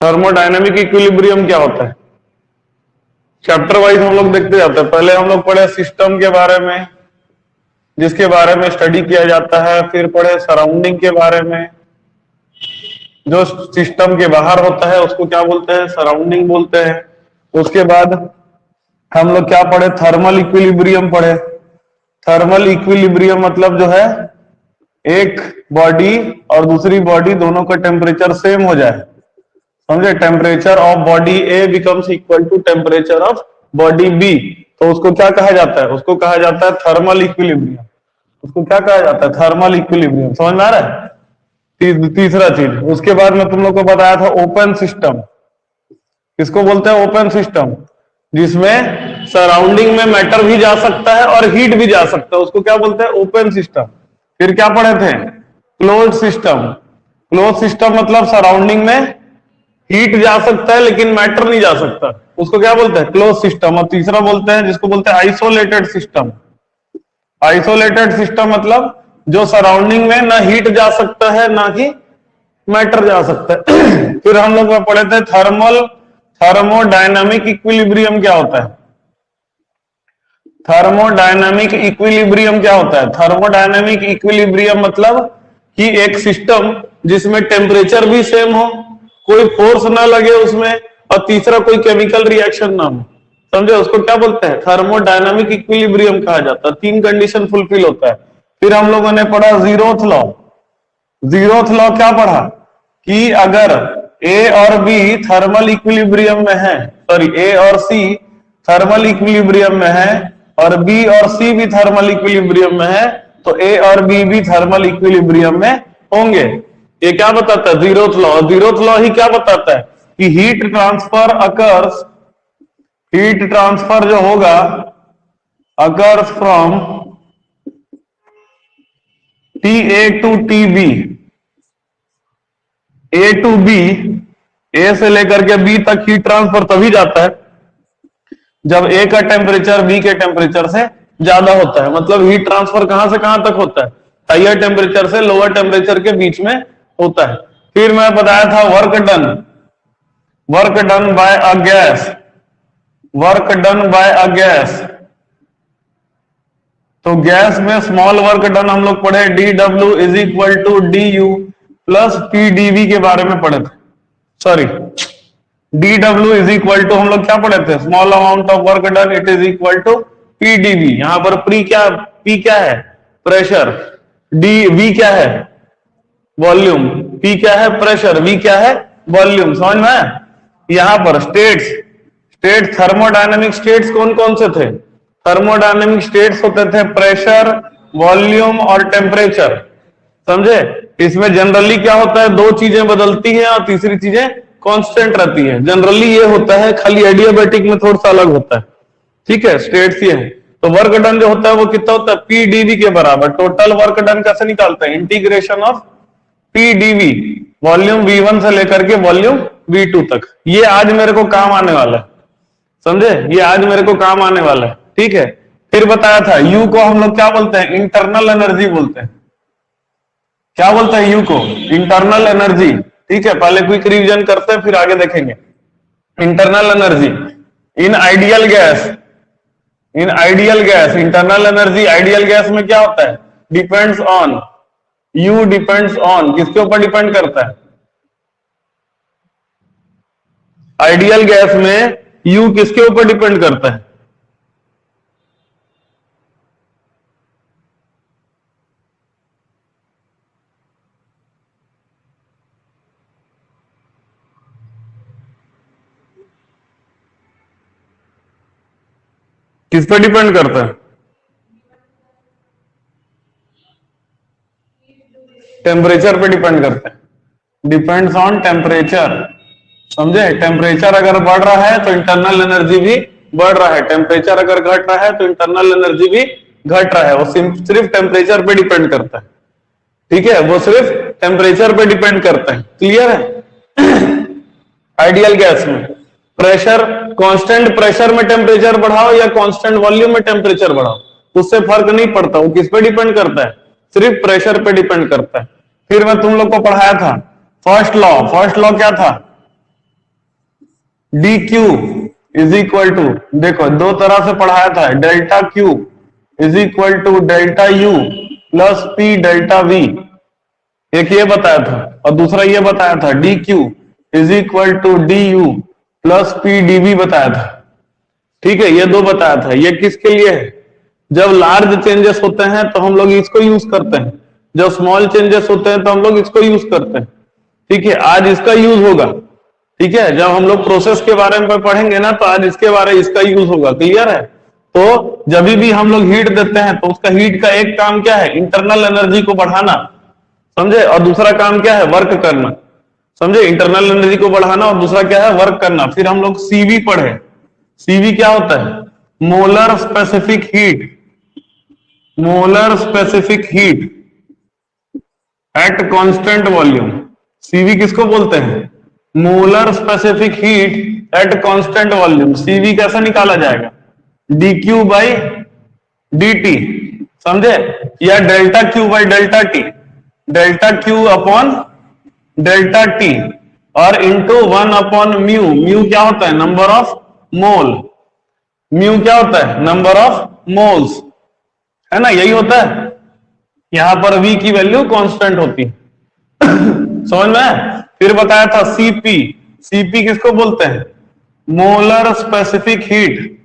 Thermodynamic equilibrium क्या होता है? चैप्टर वाइज हम लोग देखते जाते हैं। पहले हम लोग पढ़े सिस्टम के बारे में, जिसके बारे में स्टडी किया जाता है, फिर पढ़े सराउंडिंग के बारे में, जो सिस्टम के बाहर होता है उसको क्या बोलते हैं? सराउंडिंग बोलते हैं। उसके बाद हम लोग क्या पढ़े? थर्मल इक्विलिब्रियम पढ़े। थर्मल इक्विलिब्रियम मतलब जो है एक बॉडी और दूसरी बॉडी दोनों का टेम्परेचर सेम हो जाए, समझे? Temperature of body A becomes equal to temperature of body B, तो उसको क्या कहा जाता है? उसको कहा जाता है थर्मल इक्विलिब्रियम। उसको क्या कहा जाता है? Thermal equilibrium. समझ में आ रहा है? तीसरा चीज, उसके बाद में तुम लोग को बताया था ओपन सिस्टम। किसको बोलते हैं? ओपन सिस्टम, जिसमें सराउंडिंग में मैटर भी जा सकता है और हीट भी जा सकता है, उसको क्या बोलते हैं? Open system. फिर क्या पढ़े थे? Close system. क्लोज सिस्टम मतलब सराउंडिंग में हीट जा सकता है लेकिन मैटर नहीं जा सकता, उसको क्या बोलते हैं? Close system. और तीसरा बोलते हैं जिसको बोलते हैं आइसोलेटेड सिस्टम। आइसोलेटेड सिस्टम मतलब जो सराउंडिंग में ना हीट जा सकता है ना ही मैटर जा सकता है। फिर हम लोग पढ़े थे थर्मोडायनामिक इक्विलिब्रियम क्या होता है? थर्मोडायनामिक इक्विलिब्रियम क्या होता है? थर्मोडायनामिक इक्विलिब्रियम मतलब कि एक सिस्टम जिसमें टेम्परेचर भी सेम हो, कोई फोर्स ना लगे उसमें, और तीसरा कोई केमिकल रिएक्शन ना हो, समझे? उसको क्या बोलते हैं? थर्मोडायनामिक इक्विलिब्रियम कहा जाता है। 3 कंडीशन फुलफिल होता है। फिर हम लोगों ने पढ़ा जीरोथ लॉ। जीरोथ लॉ क्या पढ़ा? कि अगर ए और बी थर्मल इक्विलिब्रियम में है, सॉरी ए और सी थर्मल इक्विलिब्रियम में है और बी और सी भी थर्मल इक्विलिब्रियम में है, तो ए और बी भी थर्मल इक्विलिब्रियम में होंगे। ये क्या बताता है? Zeroth law. जीरोथ लॉ ही क्या बताता है? कि heat transfer occurs, heat transfer जो होगा occurs from TA to TB, A to B, A से लेकर के B तक हीट ट्रांसफर तभी जाता है जब A का टेम्परेचर B के टेम्परेचर से ज्यादा होता है। मतलब हीट ट्रांसफर कहां से कहां तक होता है? हायर टेम्परेचर से लोअर टेम्परेचर के बीच में होता है। फिर मैं बताया था work done, work done by a gas, work done by a gas. तो गैस में स्मॉल वर्क डन हम लोग पढ़े DW is equal to DU plus PdV के बारे में पढ़े थे। Sorry, DW is equal to हम लोग क्या पढ़े थे? Small amount of work done it is equal to PdV। यहां पर P क्या है? प्रेशर। V क्या है? वॉल्यूम। P क्या है? प्रेशर। V क्या है? वॉल्यूम। समझ में? यहां पर स्टेट्स थर्मोडायनेमिक स्टेट्स कौन कौन से थे? थर्मोडायनेमिक स्टेट्स होते थे प्रेशर, वॉल्यूम और टेम्परेचर, समझे? इसमें जनरली क्या होता है? 2 चीजें बदलती हैं और तीसरी चीजें कांस्टेंट रहती है। जनरली ये होता है, खाली एडियाबैटिक में थोड़ा सा अलग होता है, ठीक है? स्टेट्स ये है। तो वर्क डन जो होता है वो कितना होता है? PdV के बराबर। टोटल वर्क डन कैसे निकालते हैं? Integration of PdV, volume V1 से लेकर के वॉल्यूम V2 तक। ये आज मेरे को काम आने वाला है, समझे? ये आज मेरे को काम आने वाला है, ठीक है? फिर बताया था U को हम लोग क्या बोलते हैं? इंटरनल एनर्जी बोलते हैं। क्या बोलते हैं U को? इंटरनल एनर्जी, ठीक है? पहले क्विक रिवीजन करते हैं फिर आगे देखेंगे। Internal energy in ideal gas, in ideal gas internal energy ideal gas में क्या होता है? Depends on, U depends on, किसके ऊपर डिपेंड करता है? आइडियल गैस में U किसके ऊपर डिपेंड करता है? किस पे डिपेंड करता है? टेम्परेचर पे डिपेंड करता है। डिपेंड्स ऑन टेम्परेचर, समझे? टेम्परेचर अगर बढ़ रहा है तो इंटरनल एनर्जी भी बढ़ रहा है, टेम्परेचर अगर घट रहा है तो इंटरनल एनर्जी भी घट रहा है। वो सिर्फ टेम्परेचर पे डिपेंड करता है, ठीक है? वो सिर्फ टेम्परेचर पे डिपेंड करता है। क्लियर है? आइडियल गैस में प्रेशर, कांस्टेंट प्रेशर में टेम्परेचर बढ़ाओ या कांस्टेंट वॉल्यूम में टेम्परेचर बढ़ाओ, उससे फर्क नहीं पड़ता। वो किस पे डिपेंड करता है? सिर्फ प्रेशर पे डिपेंड करता है। फिर मैं तुम लोग को पढ़ाया था फर्स्ट लॉ। फर्स्ट लॉ क्या था? D Q is equal to, देखो दो तरह से पढ़ाया था, delta Q is equal to delta U plus P delta V, एक ये बताया था और दूसरा ये बताया था D Q is equal to D U plus P D V बताया था। ठीक है, ये दो बताया था। ये किसके लिए है? जब लार्ज चेंजेस होते हैं तो हम लोग इसको यूज करते हैं, जब स्मॉल चेंजेस होते हैं तो हम लोग इसको यूज करते हैं। ठीक है, आज इसका यूज होगा। ठीक है, जब हम लोग प्रोसेस के बारे में पढ़ेंगे ना तो आज इसके बारे में इसका यूज होगा। क्लियर है? तो जब भी हम लोग हीट देते हैं तो उसका हीट का एक काम क्या है? इंटरनल एनर्जी को बढ़ाना, समझे, और दूसरा काम क्या है? वर्क करना। समझे, इंटरनल एनर्जी को बढ़ाना और दूसरा क्या है? वर्क करना। फिर हम लोग सीवी पढ़े। सीवी क्या होता है? Molar specific heat, molar specific heat at constant volume. CV किसको बोलते हैं? Molar specific heat at constant volume. CV कैसे निकाला जाएगा? D Q by D T, समझे, या delta Q by delta T, delta Q upon delta T और into 1 upon mu. Mu क्या होता है? Number of mole. म्यू क्या होता है? नंबर ऑफ मोल्स, है ना, यही होता है। यहां पर v की वैल्यू कांस्टेंट होती है। समझ में? फिर बताया था सीपी। सीपी किसको बोलते हैं? Molar specific heat,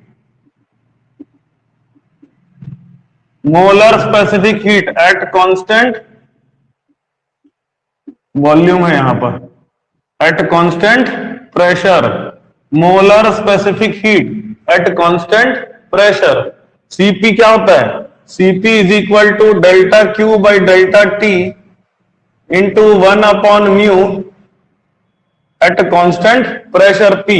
molar specific heat at constant volume है यहां पर, at constant pressure. Molar specific heat at constant pressure. CP क्या होता है? CP is equal to delta Q by delta T into 1 upon mu at constant pressure P,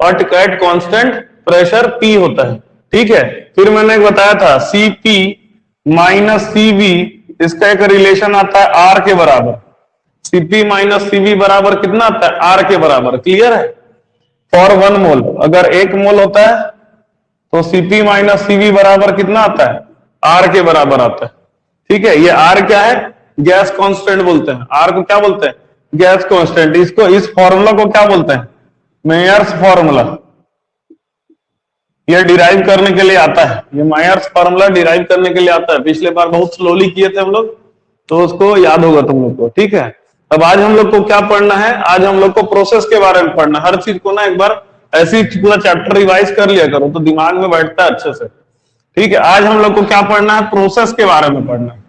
और at constant pressure P होता है। ठीक है, फिर मैंने बताया था सीपी माइनस सीवी, इसका एक रिलेशन आता है आर के बराबर। सीपी माइनस सीवी बराबर कितना आता है? आर के बराबर। क्लियर है? फॉर 1 मोल, अगर 1 मोल होता है तो सीपी माइनस सीवी बराबर कितना आता है? आर के बराबर आता है। ठीक है, ये आर क्या है? गैस कांस्टेंट बोलते हैं। आर को क्या बोलते हैं? Gas constant. इसको, इस फॉर्मूला को क्या बोलते हैं? Myers formula. ये डिराइव करने के लिए आता है, ये मेयर्स फॉर्मूला डिराइव करने के लिए आता है। पिछले बार बहुत स्लोली किए थे हम लोग, तो उसको याद होगा तुम लोग को। ठीक है, अब आज हम लोग को क्या पढ़ना है? आज हम लोग को प्रोसेस के बारे में पढ़ना। हर चीज को ना एक बार ऐसी पूरा चैप्टर रिवाइज कर लिया करो तो दिमाग में बैठता है अच्छे से। ठीक है, आज हम लोग को क्या पढ़ना है? प्रोसेस के बारे में पढ़ना है।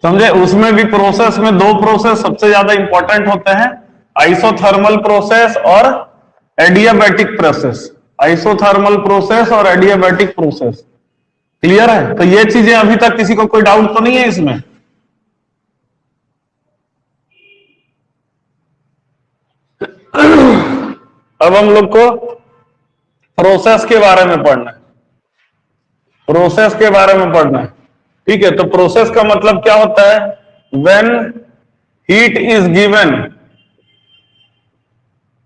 समझे, उसमें भी प्रोसेस में 2 प्रोसेस सबसे ज्यादा इंपॉर्टेंट होते हैं, आइसोथर्मल प्रोसेस और एडियाबैटिक प्रोसेस। आइसोथर्मल प्रोसेस और एडियाबैटिक प्रोसेस। क्लियर है? तो ये चीजें अभी तक किसी को कोई डाउट तो नहीं है इसमें? अब हम लोग को प्रोसेस के बारे में पढ़ना है, प्रोसेस के बारे में पढ़ना है। ठीक है, तो प्रोसेस का मतलब क्या होता है? When heat is given,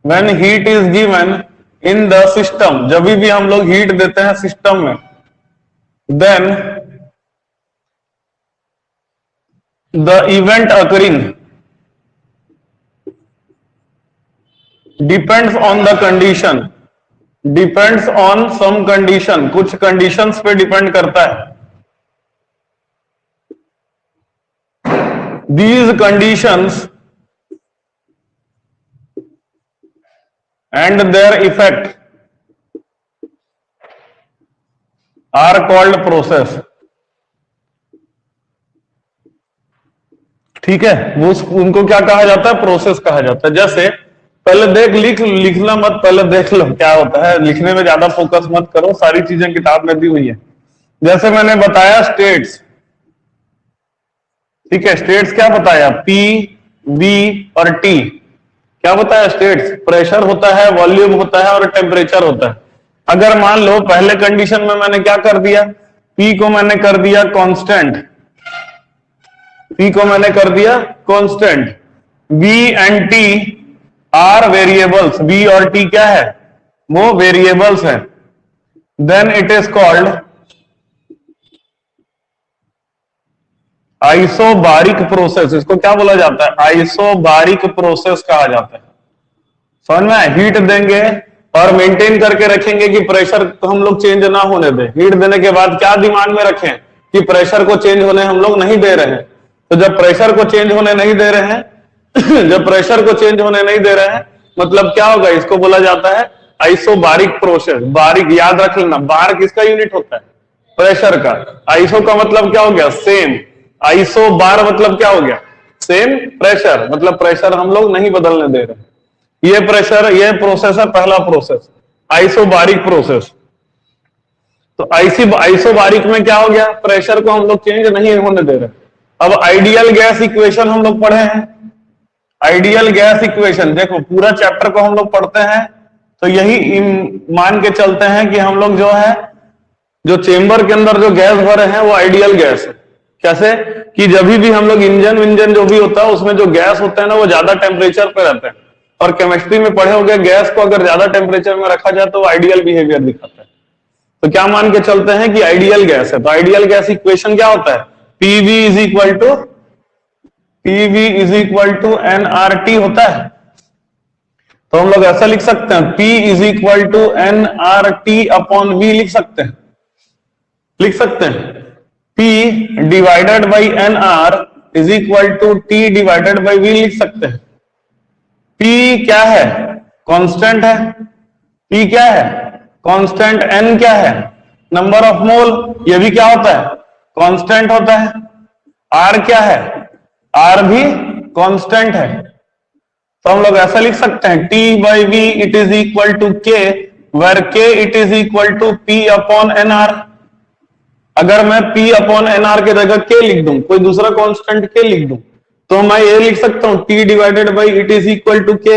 when heat is given in the system, जब भी हम लोग हीट देते हैं सिस्टम में, then the event occurring depends on the condition, depends on some condition, कुछ कंडीशंस पे डिपेंड करता है। These conditions and their effect are called process। ठीक है, वो उनको क्या कहा जाता है? प्रोसेस कहा जाता है। जैसे पहले देख, लिखना मत, पहले देख लो क्या होता है। लिखने में ज्यादा फोकस मत करो, सारी चीजें किताब में दी हुई है। जैसे मैंने बताया स्टेट्स, ठीक है, स्टेट्स क्या बताया? P, V और T। क्या बताया? स्टेट्स प्रेशर होता है, वॉल्यूम होता है और टेम्परेचर होता है। अगर मान लो पहले कंडीशन में मैंने क्या कर दिया? P को मैंने कर दिया कांस्टेंट, P को मैंने कर दिया constant, V and T are variables. V और T क्या है? वो वेरिएबल्स है। Then it is called isobaric process, इसको क्या बोला जाता है? आइसोबारिक प्रोसेस कहा जाता है। समझ में? हीट देंगे और मेंटेन करके रखेंगे कि प्रेशर को हम लोग चेंज ना होने दें। हीट देने के बाद क्या दिमाग में रखें कि प्रेशर को चेंज होने हम लोग नहीं दे रहे हैं। तो जब प्रेशर को चेंज होने नहीं दे रहे हैं जब प्रेशर को चेंज होने नहीं दे रहे हैं मतलब क्या होगा? इसको बोला जाता है आइसोबारिक प्रोसेस। बारिक याद रख लेना, बार किसका यूनिट होता है? प्रेशर का। आइसो का मतलब क्या हो गया? सेम। आइसो बार मतलब क्या हो गया? सेम प्रेशर, मतलब प्रेशर हम लोग नहीं बदलने दे रहे। ये प्रेशर, ये प्रोसेस है पहला प्रोसेस, आइसोबारिक प्रोसेस। तो आइसोबारिक में क्या हो गया? प्रेशर को हम लोग चेंज नहीं होने दे रहे। अब आइडियल गैस इक्वेशन हम लोग पढ़े हैं। आइडियल गैस इक्वेशन देखो, पूरा चैप्टर को हम लोग पढ़ते हैं तो यही मान के चलते हैं कि हम लोग जो है, जो चेंबर के अंदर जो गैस भरे हैं वो आइडियल गैस है। कैसे? कि जब भी हम लोग इंजन जो भी होता है उसमें जो गैस होता है ना वो ज्यादा टेम्परेचर पे रहता है। और केमिस्ट्री में पढ़े होंगे गैस को अगर ज्यादा टेम्परेचर में रखा जाए तो आइडियल बिहेवियर दिखाता है। तो क्या मान के चलते हैं कि आइडियल गैस है। तो आइडियल गैस इक्वेशन क्या होता है? PV is equal to nRT होता है। तो हम लोग ऐसा लिख सकते हैं, P is equal to nRT upon V लिख सकते हैं। P divided by NR is equal to T divided by V लिख सकते हैं। P क्या है? कांस्टेंट है। P क्या है? कांस्टेंट। N क्या है? नंबर ऑफ मोल, ये भी क्या होता है? कांस्टेंट होता है। R क्या है? R भी कांस्टेंट है। तो हम लोग ऐसा लिख सकते हैं T by V it is equal to K, where K it is equal to P upon NR। अगर मैं P अपॉन NR की जगह K लिख दूं, कोई दूसरा कांस्टेंट K लिख दूं, तो मैं ये लिख सकता हूं T divided by it is equal to K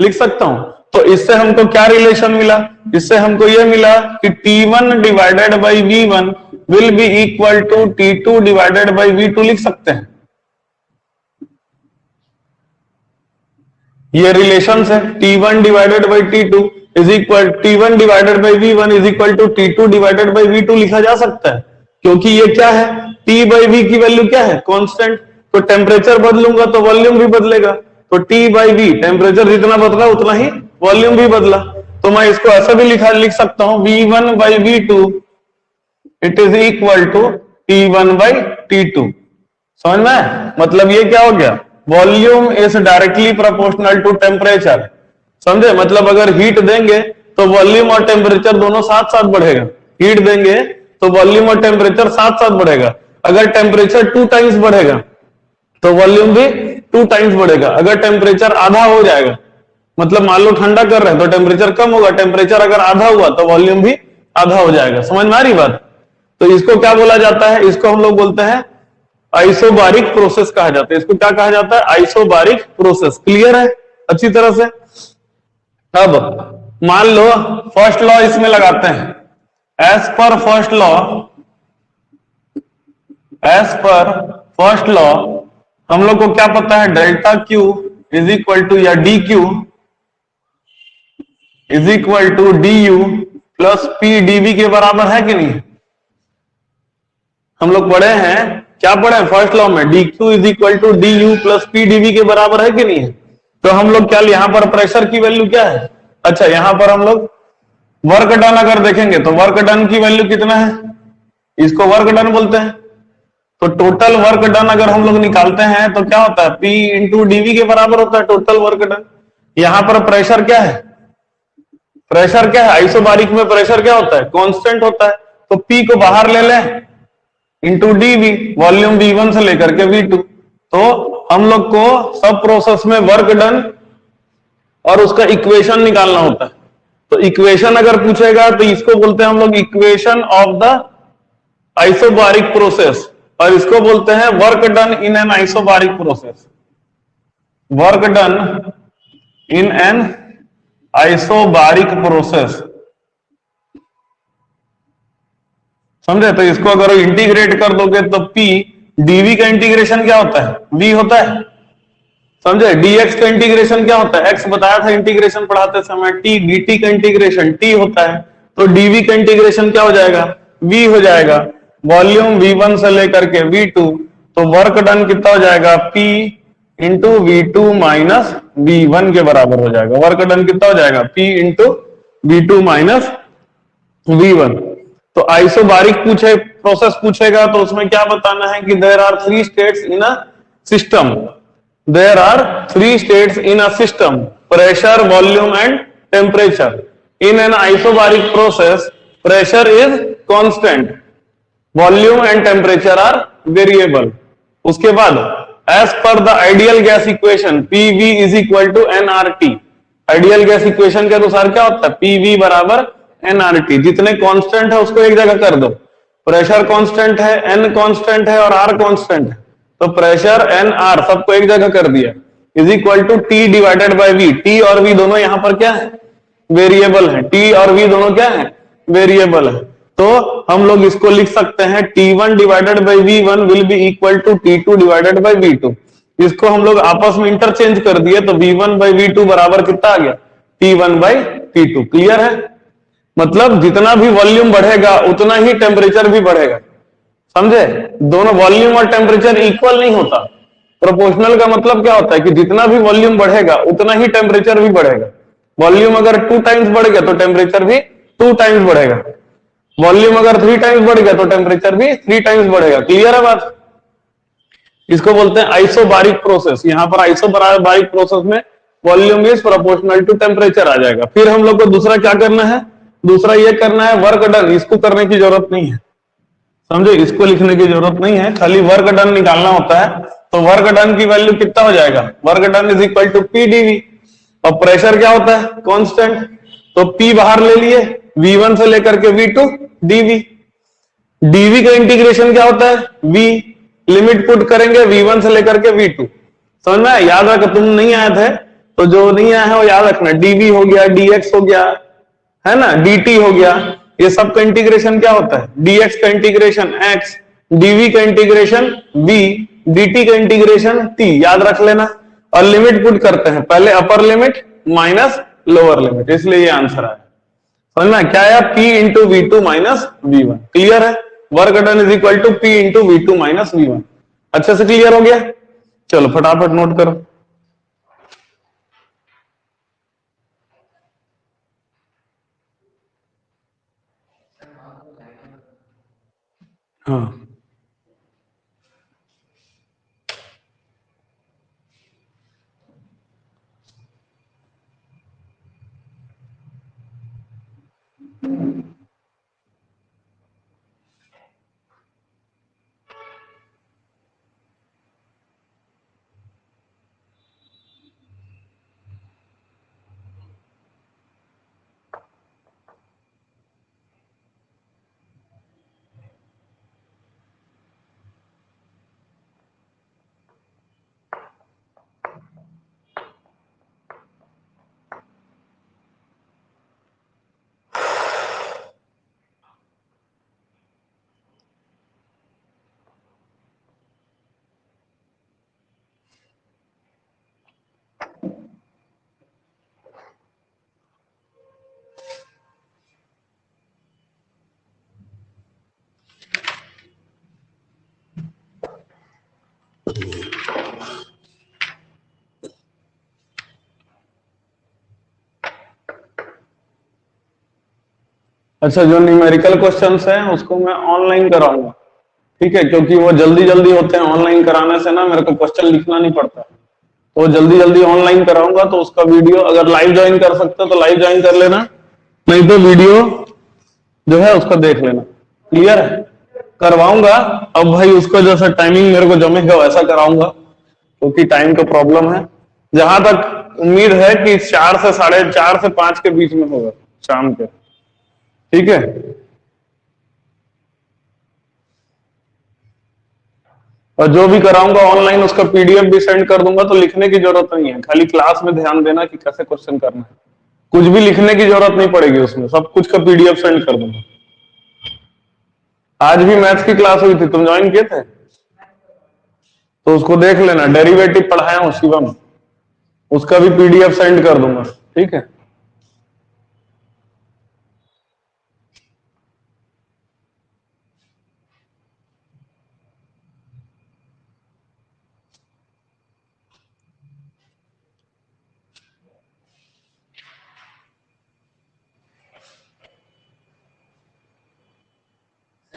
लिख सकता हूं। तो इससे हमको क्या रिलेशन मिला? इससे हमको ये मिला कि T1 divided by V1 will be equal to T2 divided by V2 लिख सकते हैं। ये रिलेशन है T1 divided by T2 is equal, T1 divided by V1 is equal to T2 divided by V2 लिखा जा सकता है। क्योंकि ये क्या है? T बाई V की वैल्यू क्या है? कांस्टेंट। तो टेम्परेचर बदलूंगा तो वॉल्यूम भी बदलेगा। तो T बाई V, टेम्परेचर जितना बदला उतना ही वॉल्यूम भी बदला। तो मैं इसको ऐसा भी लिख सकता हूं V1 by V2 it is equal to T1 by T2। समझ में? मतलब ये क्या हो गया? Volume is directly proportional to temperature. समझे? मतलब अगर हीट देंगे तो वॉल्यूम और टेम्परेचर दोनों साथ साथ बढ़ेगा। हीट देंगे तो वॉल्यूम और टेम्परेचर साथ साथ बढ़ेगा। अगर टेम्परेचर 2 टाइम्स बढ़ेगा तो वॉल्यूम भी 2 टाइम्स बढ़ेगा। अगर टेम्परेचर आधा हो जाएगा, मतलब मान लो ठंडा कर रहे हैं तो टेम्परेचर कम होगा, टेम्परेचर अगर आधा हुआ तो वॉल्यूम भी आधा हो जाएगा। समझ में आ रही बात? तो इसको क्या बोला जाता है? इसको हम लोग बोलते हैं आइसोबारिक प्रोसेस कहा जाता है। इसको क्या कहा जाता है? Isobaric process. क्लियर है अच्छी तरह से? अब मान लो फर्स्ट लॉ इसमें लगाते हैं। एज पर फर्स्ट लॉ हम लोग को क्या पता है? Delta Q is equal to या D Q is equal to DU plus PdV के बराबर है कि नहीं? हम लोग पढ़े हैं, क्या पढ़े हैं फर्स्ट लॉ में? dQ is equal to DU plus PdV के बराबर है कि नहीं है? तो हम लोग क्या, यहां पर प्रेशर की वैल्यू क्या है? अच्छा, यहां पर हम लोग वर्क डन अगर देखेंगे तो वर्क डन की वैल्यू कितना है? इसको वर्क डन बोलते हैं। तो टोटल वर्क डन अगर हम लोग निकालते हैं तो क्या होता है? P इंटू DV के बराबर होता है टोटल वर्क डन। यहां पर प्रेशर क्या है? प्रेशर क्या है? आइसोबारिक में प्रेशर क्या होता है? कांस्टेंट होता है। तो P को बाहर ले लें इंटू DV, वॉल्यूम V1 से लेकर के V2। तो हम लोग को सब प्रोसेस में वर्क डन और उसका इक्वेशन निकालना होता है। तो इक्वेशन अगर पूछेगा तो इसको बोलते हैं हम लोग equation of the isobaric process, और इसको बोलते हैं work done in an isobaric process. Work done in an isobaric process, समझे? तो इसको अगर इंटीग्रेट कर दोगे तो P dV का इंटीग्रेशन क्या होता है? V होता है। समझे? dx का इंटीग्रेशन क्या होता है? x बताया था इंटीग्रेशन पढ़ाते समय। T dt का इंटीग्रेशन T होता है। तो dV का इंटीग्रेशन क्या हो जाएगा? V हो जाएगा। वॉल्यूम V1 से लेकर के V2 तो वर्क डन कितना हो जाएगा, P into V2 minus V1 के बराबर हो जाएगा। वर्क डन कितना हो जाएगा, P into V2 minus V1। तो आइसोबारिक पूछे प्रोसेस पूछेगा तो उसमें क्या बताना है कि there are three states in a system, there are three states in a system, pressure, volume and temperature. In an isobaric process pressure is constant, volume and temperature are variable. उसके बाद as per the ideal gas equation PV is equal to NRT. Ideal gas equation के अनुसार क्या होता है, PV बराबर NRT. जितने constant है उसको एक जगह कर दो, प्रेशर कांस्टेंट है, एन कांस्टेंट है और आर कांस्टेंट है, तो प्रेशर एन आर सबको एक जगह कर दिया, is equal to T divided by V. T और वी दोनों यहां पर क्या है, वेरिएबल है। टी और वी दोनों क्या है, वेरिएबल है। तो हम लोग इसको लिख सकते हैं T1 divided by V1 will be equal to T2 divided by V2। इसको हम लोग आपस में इंटरचेंज कर दिए तो V1 बाई V2 बराबर कितना आ गया, T1 बाई T2। क्लियर है, मतलब जितना भी वॉल्यूम बढ़ेगा उतना ही टेम्परेचर भी बढ़ेगा। समझे, दोनों वॉल्यूम और टेम्परेचर इक्वल नहीं होता। प्रोपोर्शनल का मतलब क्या होता है कि जितना भी वॉल्यूम बढ़ेगा उतना ही टेम्परेचर भी बढ़ेगा। वॉल्यूम अगर 2 टाइम्स बढ़ गया तो टेम्परेचर भी 2 टाइम्स बढ़ेगा, वॉल्यूम अगर 3 टाइम्स बढ़ गया तो टेम्परेचर भी 3 टाइम्स बढ़ेगा। क्लियर है बात, इसको बोलते हैं आइसोबारिक प्रोसेस। यहां पर आइसोबारिक प्रोसेस में volume is proportional to temperature आ जाएगा। फिर हम लोग को दूसरा क्या करना है, दूसरा ये करना है वर्क डन। इसको करने की जरूरत नहीं है, समझे, इसको लिखने की जरूरत नहीं है, खाली वर्क डन निकालना होता है। तो वर्क डन की वैल्यू कितना हो जाएगा, work done is equal to P DV. और प्रेशर क्या होता है, कांस्टेंट, तो P बाहर ले लिए, V1 से लेकर के V2 dV। dV का इंटीग्रेशन क्या होता है, V। लिमिट पुट करेंगे V1 से लेकर के V2। समझ में आया, याद रख, तुम नहीं आए थे तो जो नहीं आया है वो याद रखना, dV हो गया, dx हो गया, है ना, dt हो गया। ये सब का इंटीग्रेशन क्या होता है, dx का इंटीग्रेशन x, dv का इंटीग्रेशन v, dt का इंटीग्रेशन t। याद रख लेना। और लिमिट पुट करते हैं, पहले upper limit minus lower limit, इसलिए ये आंसर आया। समझना क्या है, P into V two minus V1। Clear है, work done is equal to P into V two minus V1। अच्छे से क्लियर हो गया, चलो फटाफट नोट करो। हाँ, अच्छा, जो न्यूमेरिकल क्वेश्चंस हैं उसको मैं ऑनलाइन कराऊंगा, ठीक है, क्योंकि वो जल्दी जल्दी होते हैं। ऑनलाइन कराने से ना मेरे को क्वेश्चन लिखना नहीं पड़ता, तो जल्दी जल्दी ऑनलाइन कराऊंगा। तो उसका वीडियो अगर लाइव ज्वाइन कर सकते हो तो लाइव ज्वाइन कर लेना, नहीं तो वीडियो जो है उसको देख लेना। क्लियर है, करवाऊंगा। अब भाई उसको जैसा टाइमिंग मेरे को जमेगा वैसा कराऊंगा, क्योंकि टाइम का प्रॉब्लम है। जहां तक उम्मीद है कि 4 से 4:30 से 5 के बीच में होगा शाम के, ठीक है। और जो भी कराऊंगा ऑनलाइन उसका पीडीएफ भी सेंड कर दूंगा, तो लिखने की जरूरत नहीं है, खाली क्लास में ध्यान देना कि कैसे क्वेश्चन करना है। कुछ भी लिखने की जरूरत नहीं पड़ेगी उसमें, सब कुछ का पीडीएफ सेंड कर दूंगा। आज भी मैथ्स की क्लास हुई थी, तुम ज्वाइन किए थे तो उसको देख लेना, डेरिवेटिव पढ़ाया हूं शिवम, उसका भी पीडीएफ सेंड कर दूंगा, ठीक है।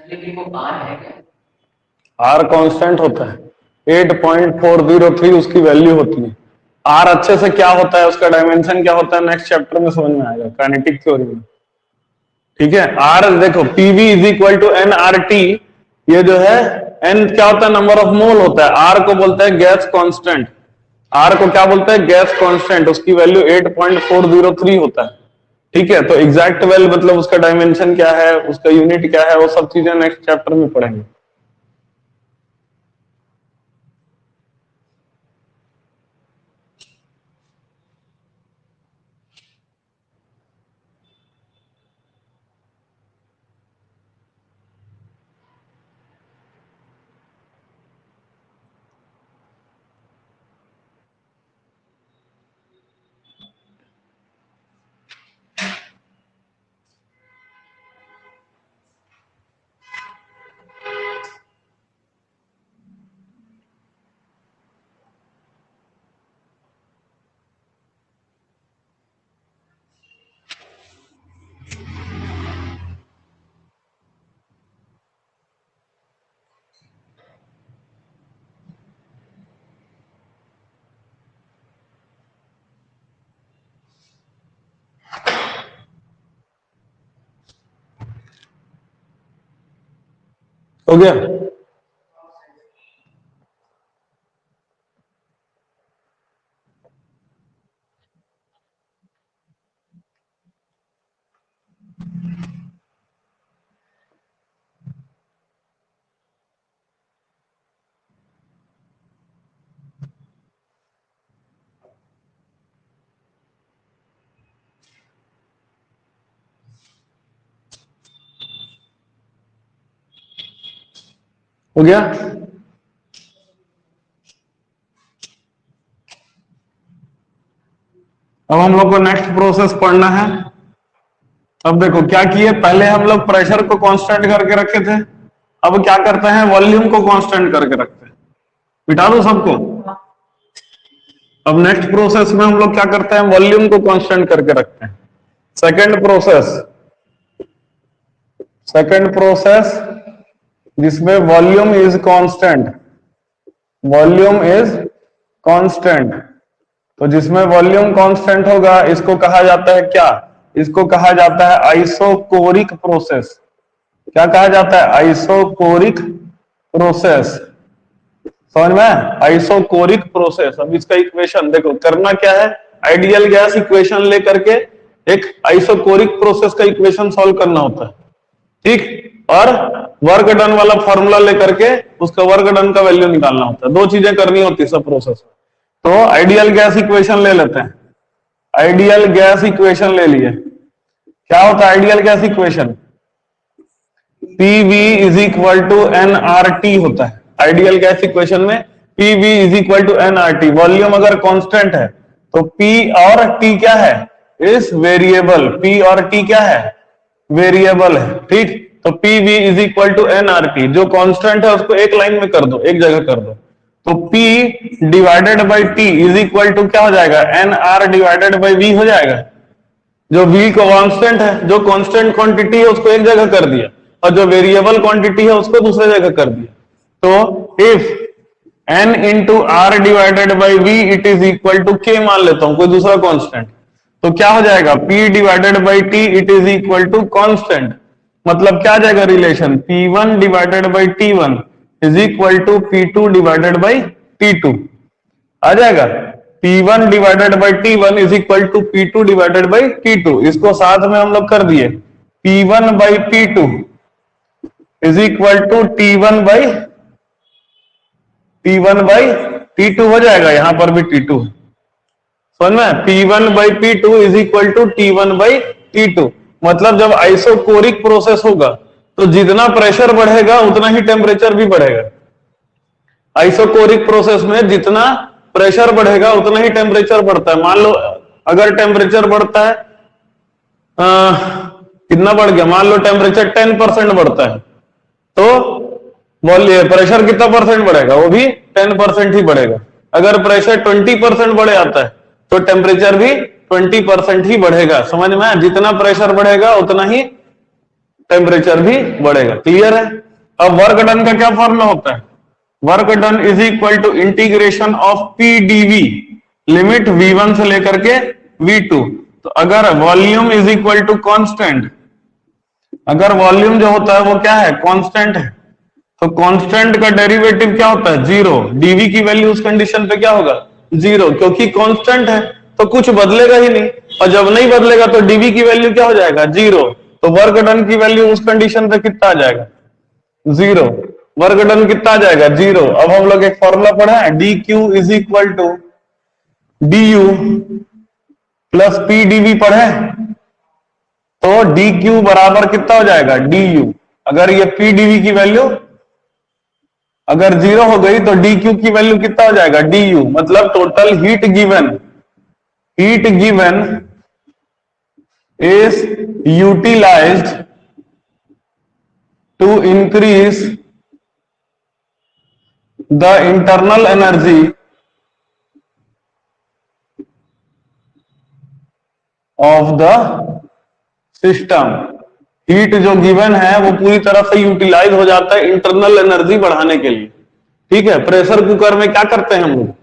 लेकिन वो आर है क्या? आर कांस्टेंट होता है, 8.403 उसकी वैल्यू होती है। आर अच्छे से क्या होता है, उसका डायमेंशन क्या होता है, नेक्स्ट चैप्टर में समझ में आएगा काइनेटिक थ्योरी में। ठीक है, आर देखो PV is equal to N R T, ये जो है एन क्या होता है, नंबर ऑफ मोल होता है, आर को बोलते हैं गैस कांस्टेंट, आर को क्या बोलते हैं, गैस कांस्टेंट, उसकी वैल्यू 8.403 होता है। ठीक है, तो एग्जैक्ट वैल्यू मतलब उसका डायमेंशन क्या है, उसका यूनिट क्या है, वो सब चीजें नेक्स्ट चैप्टर में पढ़ेंगे। हो गया? हो गया? अब हम लोग को नेक्स्ट प्रोसेस पढ़ना है। अब देखो क्या किए, पहले हम लोग प्रेशर को कांस्टेंट करके रखे थे, अब क्या करते हैं, वॉल्यूम को कांस्टेंट करके रखते हैं। मिटा दो सबको। अब नेक्स्ट प्रोसेस में हम लोग क्या करते हैं, वॉल्यूम को कांस्टेंट करके रखते हैं। सेकंड प्रोसेस जिसमें volume is constant, volume is constant, तो जिसमें वॉल्यूम कांस्टेंट होगा इसको कहा जाता है क्या, इसको कहा जाता है आइसोकोरिक प्रोसेस। क्या कहा जाता है, आइसोकोरिक प्रोसेस। समझ में, आइसोकोरिक प्रोसेस। अब इसका इक्वेशन देखो, करना क्या है, आइडियल गैस इक्वेशन लेकर के एक आइसोकोरिक प्रोसेस का इक्वेशन सॉल्व करना होता है। ठीक, और वर्क डन वाला फॉर्मूला लेकर के उसका वर्क डन का वैल्यू निकालना होता है। दो चीजें करनी होती है सब प्रोसेस में। तो आइडियल गैस इक्वेशन ले लेते हैं, आइडियल गैस इक्वेशन ले लिए। क्या होता है ideal gas equation, PV is equal to N R T होता है। आइडियल गैस इक्वेशन में PV is equal to N R T, volume अगर कांस्टेंट है तो पी और टी क्या है, इज वेरिएबल। पी और टी क्या है, वेरिएबल है। ठीक, तो PV is equal to N R T, जो कांस्टेंट है उसको एक लाइन में कर दो, एक जगह कर दो, तो P divided by T is equal to क्या हो जाएगा, N R divided by V हो जाएगा। जो V को कांस्टेंट है, जो कांस्टेंट क्वांटिटी है उसको एक जगह कर दिया, और जो वेरिएबल क्वांटिटी है उसको दूसरे जगह कर दिया। तो if n into R divided by V it is equal to k मान लेता हूं, कोई दूसरा कांस्टेंट, तो क्या हो जाएगा, P divided by T it is equal to constant. मतलब क्या आ जाएगा relation, P1 divided by T1 is equal to P2 divided by T2 आ जाएगा। P1 divided by T1 is equal to P2 divided by T2, इसको साथ में हम लोग कर दिए, P1 by P2 is equal to T1 by T2 हो जाएगा, यहां पर भी T2 समझ में, P1 by P2 is equal to T1 by T2। मतलब जब आइसोकोरिक प्रोसेस होगा तो जितना प्रेशर बढ़ेगा उतना ही टेम्परेचर भी बढ़ेगा। आइसोकोरिक प्रोसेस में जितना प्रेशर बढ़ेगा उतना ही टेम्परेचर बढ़ता है। मान लो अगर टेम्परेचर बढ़ता है कितना बढ़ गया, मान लो टेम्परेचर 10% बढ़ता है, तो प्रेशर कितना परसेंट बढ़ेगा, वो भी 10% ही बढ़ेगा। अगर प्रेशर 20% बढ़ जाता है तो टेम्परेचर भी 20% ही बढ़ेगा। समझ में, जितना प्रेशर बढ़ेगा उतना ही टेम्परेचर भी बढ़ेगा। क्लियर है? अब वर्क डन का क्या फॉर्मूला होता है? Work done is equal to integration of P DV limit V1 से लेकर के V2। तो अगर volume is equal to constant, अगर वॉल्यूम जो होता है वो क्या है? कांस्टेंट है, तो कांस्टेंट का डेरिवेटिव क्या होता है? जीरो। डीवी की वैल्यू उस कंडीशन पे क्या होगा? जीरो, क्योंकि कांस्टेंट है तो कुछ बदलेगा ही नहीं, और जब नहीं बदलेगा तो डीवी की वैल्यू क्या हो जाएगा? जीरो। तो वर्क डन की वैल्यू उस कंडीशन पे कितना आ जाएगा? जीरो। वर्क डन कितना आ जाएगा? जीरो। अब हम लोग एक फॉर्मूला पढ़ा है, D Q is equal to D U plus P DV पढ़े, तो डी क्यू बराबर कितना हो जाएगा? D U. अगर ये पी डीवी की वैल्यू अगर जीरो हो गई तो डी क्यू की वैल्यू कितना हो जाएगा? D U. मतलब total heat given is utilized to increase the internal energy of the system। Heat जो गिवन है वो पूरी तरह से यूटिलाइज हो जाता है इंटरनल एनर्जी बढ़ाने के लिए। ठीक है? प्रेशर कुकर में क्या करते हैं हम लोग?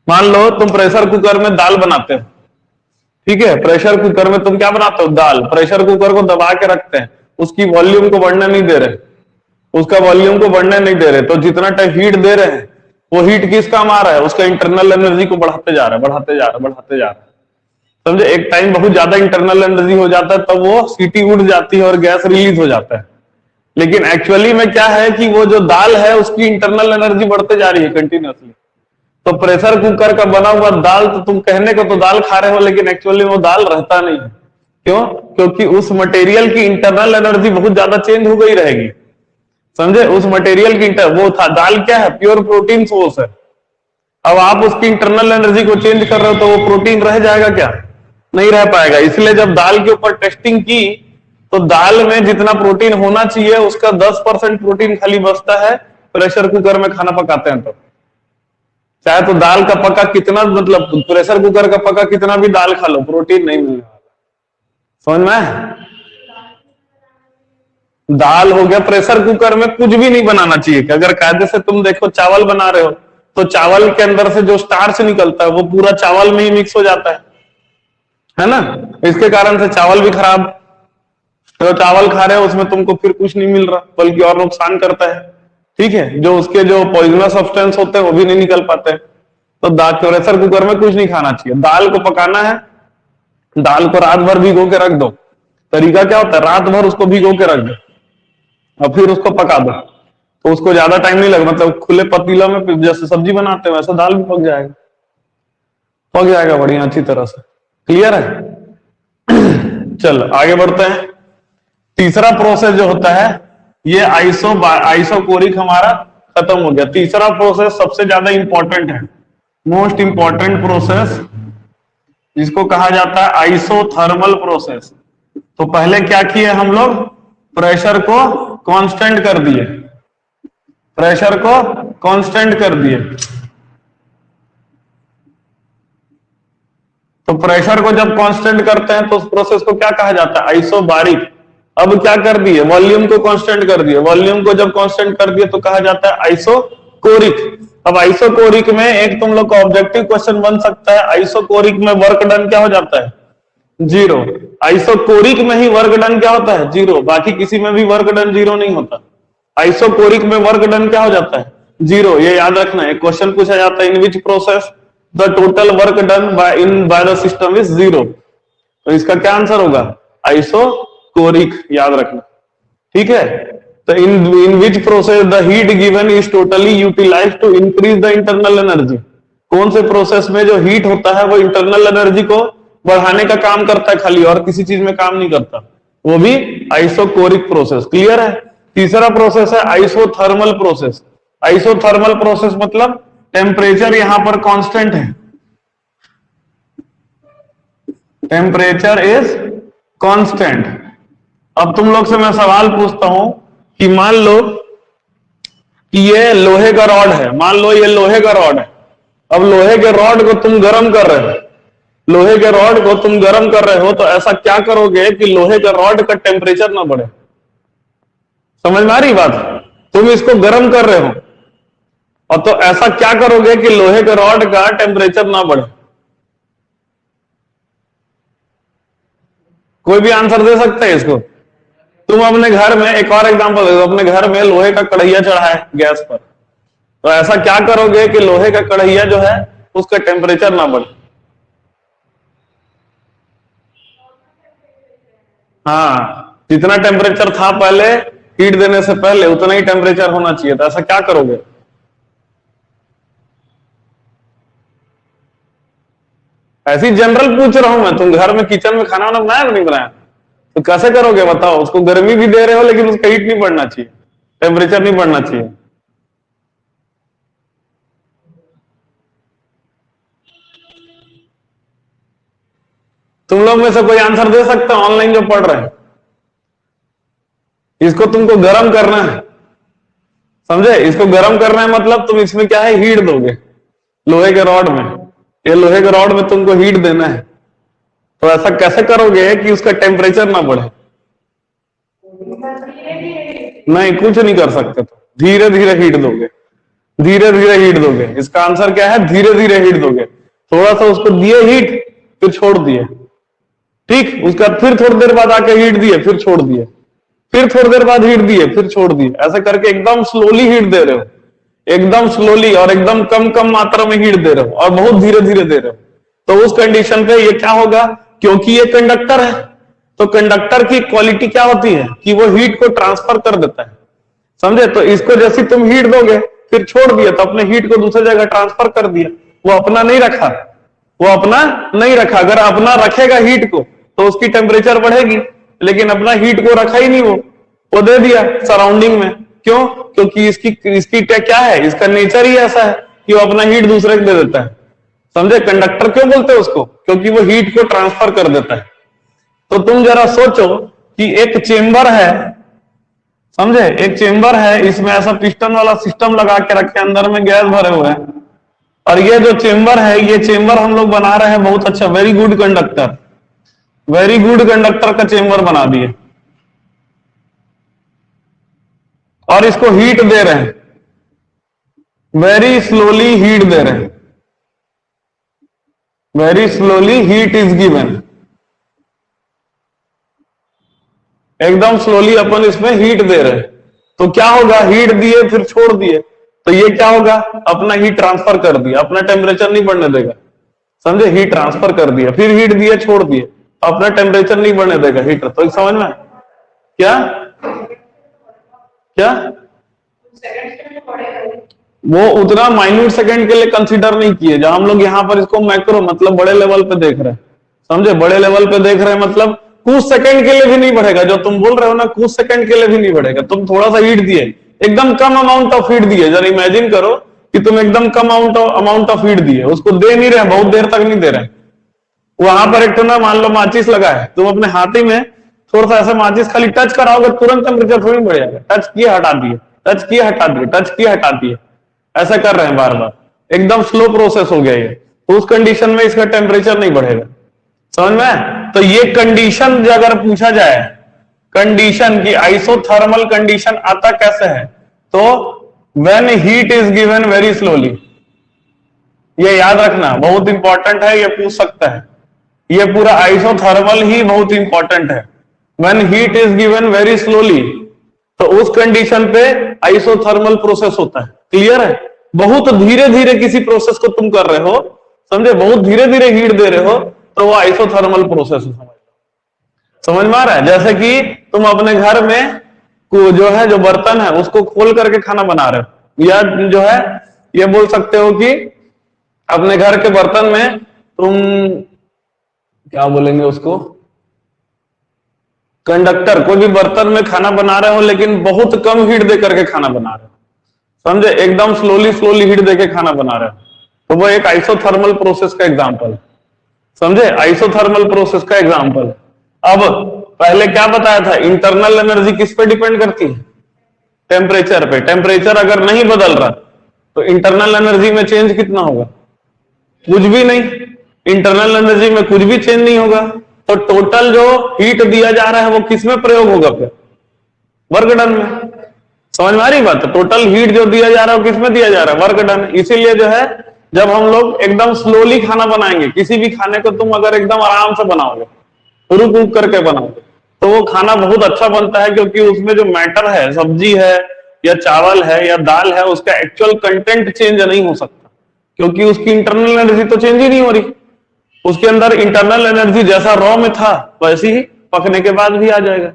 मान लो तुम प्रेशर कुकर में दाल बनाते हो, ठीक है? प्रेशर कुकर में तुम क्या बनाते हो? दाल। प्रेशर कुकर को दबा के रखते हैं, उसकी वॉल्यूम को बढ़ने नहीं दे रहे, उसका वॉल्यूम को बढ़ने नहीं दे रहे, तो जितना टाइम हीट दे रहे हैं वो हीट किस काम आ रहा है? उसका इंटरनल एनर्जी को बढ़ाते जा रहा है, बढ़ाते जा रहा है, बढ़ाते जा रहा है। समझे? एक टाइम बहुत ज्यादा इंटरनल एनर्जी हो जाता है तब वो सीटी उड़ जाती है और गैस रिलीज हो जाता है। लेकिन एक्चुअली में क्या है कि वो जो दाल है उसकी इंटरनल एनर्जी बढ़ते जा रही है कंटिन्यूअसली। तो प्रेशर कुकर का बना हुआ दाल, तो तुम कहने को तो दाल खा रहे हो लेकिन एक्चुअली वो दाल रहता नहीं है। क्यों? क्योंकि उस मटेरियल की इंटरनल एनर्जी बहुत ज्यादा चेंज हो गई रहेगी। समझे? उस मटेरियल की वो था दाल क्या है? प्योर प्रोटीन सोर्स है। अब आप उसकी इंटरनल एनर्जी को चेंज कर रहे हो तो वो प्रोटीन रह जाएगा क्या? नहीं रह पाएगा। इसलिए जब दाल के ऊपर टेस्टिंग की तो दाल में जितना प्रोटीन होना चाहिए उसका 10% प्रोटीन खाली बचता है प्रेशर कुकर में खाना पकाते हैं। तो चाहे तो दाल का पका कितना, मतलब प्रेशर कुकर का पका कितना भी दाल खा लो, प्रोटीन नहीं मिलने वाला। समझ में? दाल हो गया। प्रेशर कुकर में कुछ भी नहीं बनाना चाहिए कि अगर कायदे से तुम देखो चावल बना रहे हो तो चावल के अंदर से जो स्टार्च निकलता है वो पूरा चावल में ही मिक्स हो जाता है ना? इसके कारण से चावल भी खराब। तो चावल खा रहे हो उसमें तुमको फिर कुछ नहीं मिल रहा बल्कि और नुकसान करता है। ठीक है? जो उसके जो पॉइजनस सब्सटेंस होते हैं वो भी नहीं निकल पाते। तो दाल प्रेशर कुकर में कुछ नहीं खाना चाहिए। दाल को पकाना है, दाल को रात भर भिगो के रख दो। तरीका क्या होता है? रात भर उसको भिगो के रख दो और फिर उसको पका दो, तो उसको ज्यादा टाइम नहीं लगेगा। मतलब खुले पतीला में जैसे सब्जी बनाते हैं वैसा दाल भी पक जाएगा, पक जाएगा बढ़िया अच्छी तरह से। क्लियर है? चल आगे बढ़ते हैं। तीसरा प्रोसेस जो होता है ये आइसोकोरिक हमारा खत्म हो गया। तीसरा प्रोसेस सबसे ज्यादा इंपॉर्टेंट है, मोस्ट इंपॉर्टेंट प्रोसेस, जिसको कहा जाता है आइसोथर्मल प्रोसेस। तो पहले क्या किए हम लोग? प्रेशर को कांस्टेंट कर दिए, प्रेशर को कांस्टेंट कर दिए। तो प्रेशर को जब कांस्टेंट करते हैं तो उस प्रोसेस को क्या कहा जाता है? आइसोबारिक। अब क्या कर दिए? वॉल्यूम को कांस्टेंट कर दिए। वॉल्यूम को जब कांस्टेंट कर दिए तो कहा जाता है आइसोकोरिक। अब आइसोकोरिक में एक तुम लोग का ऑब्जेक्टिव क्वेश्चन बन सकता है, आइसोकोरिक में वर्क डन क्या हो जाता है? जीरो। आइसोकोरिक में ही वर्क डन क्या होता है? जीरो। बाकी किसी में भी वर्क डन जीरो नहीं होता। आइसोकोरिक में वर्क डन क्या हो जाता है? जीरो। ये याद रखना है, क्वेश्चन पूछा जाता है in which process the total work done by the system is zero. तो इसका क्या आंसर होगा? आइसोकोरिक। याद रखना, ठीक है? तो in which process the heat given is totally utilised to increase the internal energy. कौन से प्रोसेस में जो हीट होता है वो इंटरनल एनर्जी को बढ़ाने का काम करता है खाली, और किसी चीज में काम नहीं करता, वो भी आइसोकोरिक प्रोसेस। क्लियर है? तीसरा प्रोसेस है आइसोथर्मल प्रोसेस। आइसोथर्मल प्रोसेस मतलब टेम्परेचर यहां पर कांस्टेंट है, टेम्परेचर इज कांस्टेंट। अब तुम लोग से मैं सवाल पूछता हूं कि मान लो कि ये लोहे का रॉड है, मान लो ये लोहे का रॉड है। अब लोहे के रॉड को तुम गर्म कर रहे हो, लोहे के रॉड को तुम गर्म कर रहे हो, तो ऐसा क्या करोगे कि लोहे के रॉड का टेम्परेचर ना बढ़े। समझ में आ रही बात? तुम इसको गर्म कर रहे हो, और तो ऐसा क्या करोगे कि लोहे के रॉड का टेम्परेचर ना बढ़े। कोई भी आंसर दे सकते हैं इसको? तुम अपने घर में, एक और एग्जांपल दे दो, अपने घर में लोहे का कढ़ैया चढ़ा है गैस पर, तो ऐसा क्या करोगे कि लोहे का कढ़ैया जो है उसका टेम्परेचर ना बढ़े। हाँ, जितना टेम्परेचर था पहले हीट देने से पहले उतना ही टेम्परेचर होना चाहिए था, ऐसा क्या करोगे? ऐसी जनरल पूछ रहा हूं मैं, तुम घर में किचन में खाना वाना बनाया नहीं बनाया, तो कैसे करोगे बताओ? उसको गर्मी भी दे रहे हो लेकिन उसका हीट नहीं बढ़ना चाहिए, टेम्परेचर नहीं बढ़ना चाहिए। तुम लोग में से कोई आंसर दे सकता है ऑनलाइन जो पढ़ रहे हैं? इसको तुमको गर्म करना है, समझे? इसको गर्म करना है मतलब तुम इसमें क्या है, हीट दोगे लोहे के रॉड में। ये लोहे के रॉड में तुमको हीट देना है, तो ऐसा कैसे करोगे कि उसका टेम्परेचर ना बढ़े? नहीं, कुछ नहीं कर सकते, तो धीरे धीरे हीट दोगे, धीरे धीरे हीट दोगे। इसका आंसर क्या है? धीरे धीरे हीट दोगे। थोड़ा सा उसको दिए हीट, फिर छोड़ दिए, ठीक। उसका फिर थोड़ी देर बाद आके हीट दिए, फिर छोड़ दिए, फिर थोड़ी देर बाद हीट दिए, फिर छोड़ दिए। ऐसे करके एकदम स्लोली हीट दे रहे हो, एकदम स्लोली, और एकदम कम कम मात्रा में हीट दे रहे हो, और बहुत धीरे धीरे दे रहे हो। तो उस कंडीशन पे ये क्या होगा, क्योंकि ये कंडक्टर है, तो कंडक्टर की क्वालिटी क्या होती है कि वो हीट को ट्रांसफर कर देता है, समझे? तो इसको जैसे तुम हीट दोगे, फिर छोड़ दिया, तो अपने हीट को दूसरी जगह ट्रांसफर कर दिया, वो अपना नहीं रखा, वो अपना नहीं रखा। अगर अपना रखेगा हीट को तो उसकी टेम्परेचर बढ़ेगी, लेकिन अपना हीट को रखा ही नहीं, वो दे दिया सराउंडिंग में। क्यों? क्योंकि इसकी क्या है, इसका नेचर ही ऐसा है कि वो अपना हीट दूसरे को दे देता है, समझे? कंडक्टर क्यों बोलते हैं उसको? क्योंकि वो हीट को ट्रांसफर कर देता है। तो तुम जरा सोचो कि एक चेंबर है, समझे? एक चेंबर है, इसमें ऐसा पिस्टन वाला सिस्टम लगा के रखे, अंदर में गैस भरे हुए हैं, और ये जो चेंबर है, ये चेंबर हम लोग बना रहे हैं बहुत अच्छा, very good conductor, very good conductor का चेंबर बना दिए, और इसको हीट दे रहे हैं, वेरी स्लोली हीट दे रहे हैं, very slowly heat is given, एकदम स्लोली अपन इसमें हीट दे रहे हैं। तो क्या होगा, हीट दिए फिर छोड़ दिए, तो ये क्या होगा, अपना हीट ट्रांसफर कर दिया, अपना टेम्परेचर नहीं बढ़ने देगा, समझे? हीट ट्रांसफर कर दिया, फिर हीट दिए छोड़ दिए, अपना टेम्परेचर नहीं बढ़ने देगा हीटर। तो समझ में क्या क्या वो उतना माइन्यूट सेकंड के लिए कंसीडर नहीं किए, जहां हम लोग यहाँ पर इसको मैक्रो मतलब बड़े लेवल पे देख रहे हैं, समझे? बड़े लेवल पे देख रहे हैं मतलब कुछ सेकंड के लिए भी नहीं बढ़ेगा, जो तुम बोल रहे हो ना, कुछ सेकंड के लिए भी नहीं बढ़ेगा। तुम थोड़ा सा हीट दिए, एकदम कम अमाउंट ऑफ हीट दिए, जरा इमेजिन करो कि तुम एकदम कम अमाउंट ऑफ हीट दिए, उसको दे नहीं रहे, बहुत देर तक नहीं दे रहे। वहां पर एक तो ना, मान लो माचिस लगा है, तुम अपने हाथी में थोड़ा सा ऐसा माचिस खाली टच कराओगे, तुरंत टेम्परेचर थोड़ी बढ़ जाएगा। टच किए हटा दिए, टच किए हटा दिए, टच किए हटा दिए, ऐसा कर रहे हैं बार बार, एकदम स्लो प्रोसेस हो गया ये। तो उस कंडीशन में इसका टेम्परेचर नहीं बढ़ेगा, समझ में? तो ये कंडीशन अगर पूछा जाए, कंडीशन की आइसोथर्मल कंडीशन आता कैसे है, तो when heat is given very slowly, ये याद रखना, बहुत इंपॉर्टेंट है, ये पूछ सकता है। ये पूरा आइसोथर्मल ही बहुत इंपॉर्टेंट है। When heat is given very slowly, तो उस कंडीशन पे आइसोथर्मल प्रोसेस होता है। क्लियर है? बहुत धीरे धीरे किसी प्रोसेस को तुम कर रहे हो, समझे? बहुत धीरे धीरे हीट दे रहे हो, तो वो आइसोथर्मल प्रोसेस है। समझ में आ रहा है? जैसे कि तुम अपने घर में जो है, जो बर्तन है, उसको खोल करके खाना बना रहे हो, या जो है ये बोल सकते हो कि अपने घर के बर्तन में तुम क्या बोलेंगे उसको, कंडक्टर, कोई भी बर्तन में खाना बना रहे हो, लेकिन बहुत कम हीट दे करके खाना बना रहे हो, समझे? एकदम स्लोली स्लोली हीट देके खाना बना रहे हो, तो वो एक आइसोथर्मल प्रोसेस का एग्जांपल, समझे? आइसोथर्मल प्रोसेस का एग्जांपल। अब पहले क्या बताया था, इंटरनल एनर्जी किस पे डिपेंड करती है? टेम्परेचर पे। टेम्परेचर अगर नहीं बदल रहा तो इंटरनल एनर्जी में चेंज कितना होगा? कुछ भी नहीं, इंटरनल एनर्जी में कुछ भी चेंज नहीं होगा, तो टोटल जो हीट दिया जा रहा है वो किस में प्रयोग होगा फिर? वर्क डन में। समझ में आ रही बात? टोटल हीट जो दिया जा रहा है वो किस में दिया जा रहा है? Work done. इसीलिए जो है जब हम लोग एकदम स्लोली खाना बनाएंगे, किसी भी खाने को तुम अगर एकदम आराम से बनाओगे, रुक रुक करके बनाओगे, तो वो खाना बहुत अच्छा बनता है, क्योंकि उसमें जो मैटर है, सब्जी है या चावल है या दाल है, उसका एक्चुअल कंटेंट चेंज नहीं हो सकता, क्योंकि उसकी इंटरनल एनर्जी तो चेंज ही नहीं हो रही। उसके अंदर इंटरनल एनर्जी जैसा रॉ में था वैसी ही पकने के बाद भी आ जाएगा।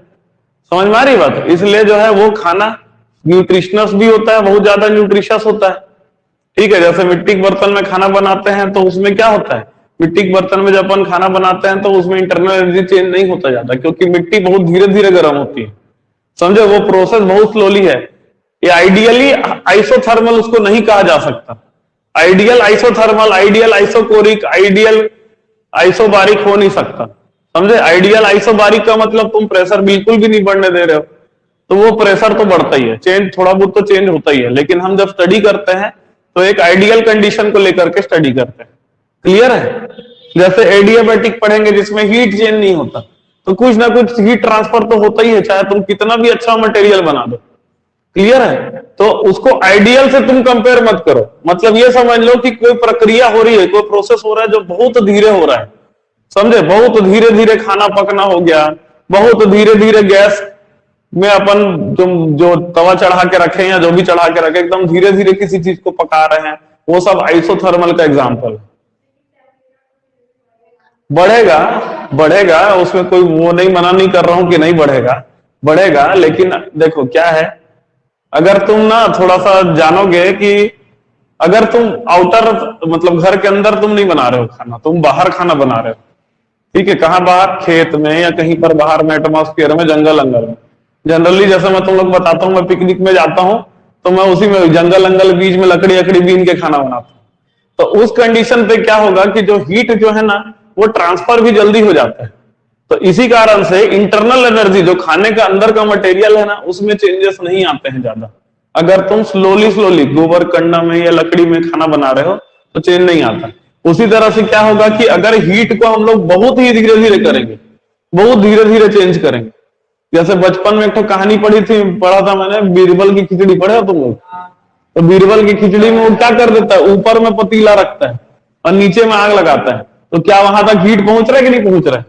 समझ में आ रही बात? इसलिए जो है वो खाना न्यूट्रिशनस भी होता है, बहुत ज्यादा न्यूट्रिशियस होता है। ठीक है, जैसे मिट्टी के बर्तन में खाना बनाते हैं तो उसमें क्या होता है, मिट्टी के बर्तन में जब अपन खाना बनाते हैं तो उसमें इंटरनल एनर्जी चेंज नहीं होता जाता, क्योंकि मिट्टी बहुत धीरे धीरे गर्म होती है। समझे? वो प्रोसेस बहुत स्लोली है। ये आइडियली आइसोथर्मल उसको नहीं कहा जा सकता। Ideal isothermal, ideal isochoric, ideal isobaric हो नहीं सकता। समझे? आइडियल आइसोबारिक का मतलब तुम प्रेशर बिल्कुल भी नहीं बढ़ने दे रहे हो, तो वो प्रेशर तो बढ़ता ही है, चेंज थोड़ा बहुत तो चेंज होता ही है। लेकिन हम जब स्टडी करते हैं तो एक आइडियल कंडीशन को लेकर के स्टडी करते हैं। क्लियर है? जैसे एडियाबैटिक पढ़ेंगे जिसमें हीट चेंज नहीं होता, तो कुछ ना कुछ हीट ट्रांसफर तो होता ही है, चाहे तुम कितना भी अच्छा मटेरियल बना दो। क्लियर है? तो उसको आइडियल से तुम कंपेयर मत करो। मतलब ये समझ लो कि कोई प्रक्रिया हो रही है, कोई प्रोसेस हो रहा है जो बहुत धीरे हो रहा है। समझे? बहुत धीरे धीरे खाना पकना हो गया, बहुत धीरे धीरे गैस में अपन जो तवा चढ़ा के रखे या जो भी चढ़ा के रखे, एकदम धीरे धीरे किसी चीज को पका रहे हैं, वो सब आइसोथर्मल का एग्जाम्पल है। बढ़ेगा, बढ़ेगा, उसमें कोई वो नहीं, मना नहीं कर रहा हूं कि नहीं बढ़ेगा, बढ़ेगा। लेकिन देखो क्या है, अगर तुम ना थोड़ा सा जानोगे कि अगर तुम आउटर मतलब घर के अंदर तुम नहीं बना रहे हो खाना, तुम बाहर खाना बना रहे हो, ठीक है, कहां बाहर? खेत में या कहीं पर बाहर में, एटमॉस्फेयर में, जंगल अंगल में। जनरली जैसे मैं तुम लोग बताता हूं, मैं पिकनिक में जाता हूं तो मैं उसी में जंगल अंगल बीच में लकड़ी अकड़ी बीन के खाना बनाता हूं। तो उस कंडीशन पे क्या होगा कि जो हीट जो है ना वो ट्रांसफर भी जल्दी हो जाता है। तो इसी कारण से इंटरनल एनर्जी जो खाने का अंदर का मटेरियल है ना उसमें चेंजेस नहीं आते हैं ज्यादा। अगर तुम स्लोली स्लोली गोबर कंडा में या लकड़ी में खाना बना रहे हो तो चेंज नहीं आता। उसी तरह से क्या होगा कि अगर हीट को हम लोग बहुत ही धीरे धीरे करेंगे, बहुत धीरे धीरे चेंज करेंगे, जैसे बचपन में एक तो कहानी पढ़ा था मैंने, बीरबल की खिचड़ी। पढ़े हो तुम लोग? तो बीरबल की खिचड़ी में वो क्या कर देता है, ऊपर में पतीला रखता है और नीचे में आग लगाता है। तो क्या वहां तक हीट पहुंच रहा है कि नहीं पहुंच रहा है?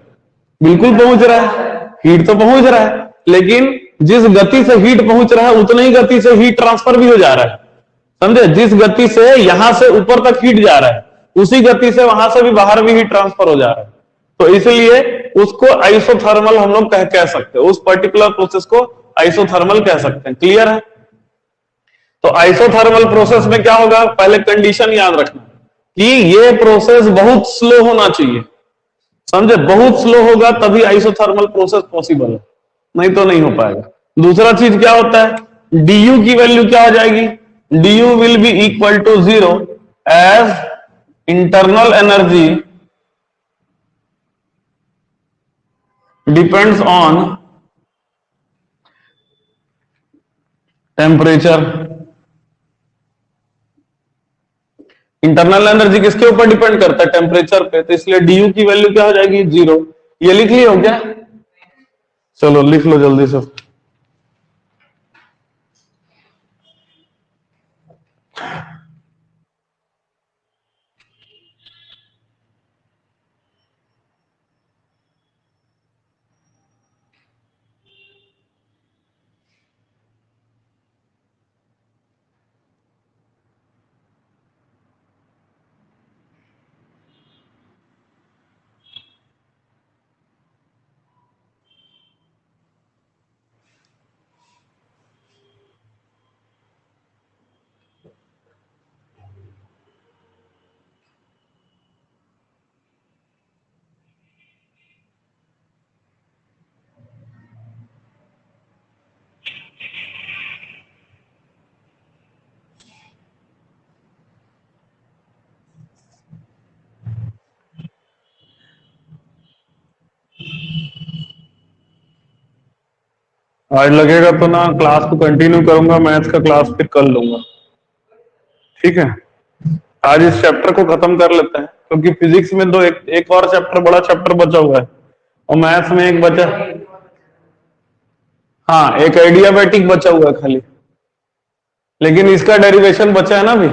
बिल्कुल पहुंच रहा है, हीट तो पहुंच रहा है। लेकिन जिस गति से हीट पहुंच रहा है उतनी ही गति से हीट ट्रांसफर भी हो जा रहा है। समझे? जिस गति से यहां से ऊपर तक हीट जा रहा है उसी गति से वहां से भी बाहर भी हीट ट्रांसफर हो जा रहा है। तो इसलिए उसको आइसोथर्मल हम लोग कह सकते हैं, उस पर्टिकुलर प्रोसेस को आइसोथर्मल कह सकते हैं। क्लियर है? तो आइसोथर्मल प्रोसेस में क्या होगा, पहले कंडीशन याद रखना कि ये प्रोसेस बहुत स्लो होना चाहिए। समझे? बहुत स्लो होगा तभी आइसोथर्मल प्रोसेस पॉसिबल है, नहीं तो नहीं हो पाएगा। दूसरा चीज क्या होता है, du की वैल्यू क्या हो जाएगी, du will be equal to 0 as internal energy depends on temperature. Internal energy किसके ऊपर डिपेंड करता है? टेम्परेचर पे। तो इसलिए du की वैल्यू क्या हो जाएगी, 0। ये लिख लिया हो क्या? चलो लिख लो जल्दी से। आज लगेगा तो ना क्लास को कंटिन्यू करूंगा, मैथ्स का क्लास फिर कर लूंगा। ठीक है? आज इस चैप्टर को खत्म कर लेते हैं, क्योंकि फिजिक्स में एक और चैप्टर, बड़ा चैप्टर बचा हुआ है, और मैथ्स में एक बचा। हाँ, एक एडियाबैटिक बचा हुआ है खाली, लेकिन इसका डेरिवेशन बचा है ना अभी,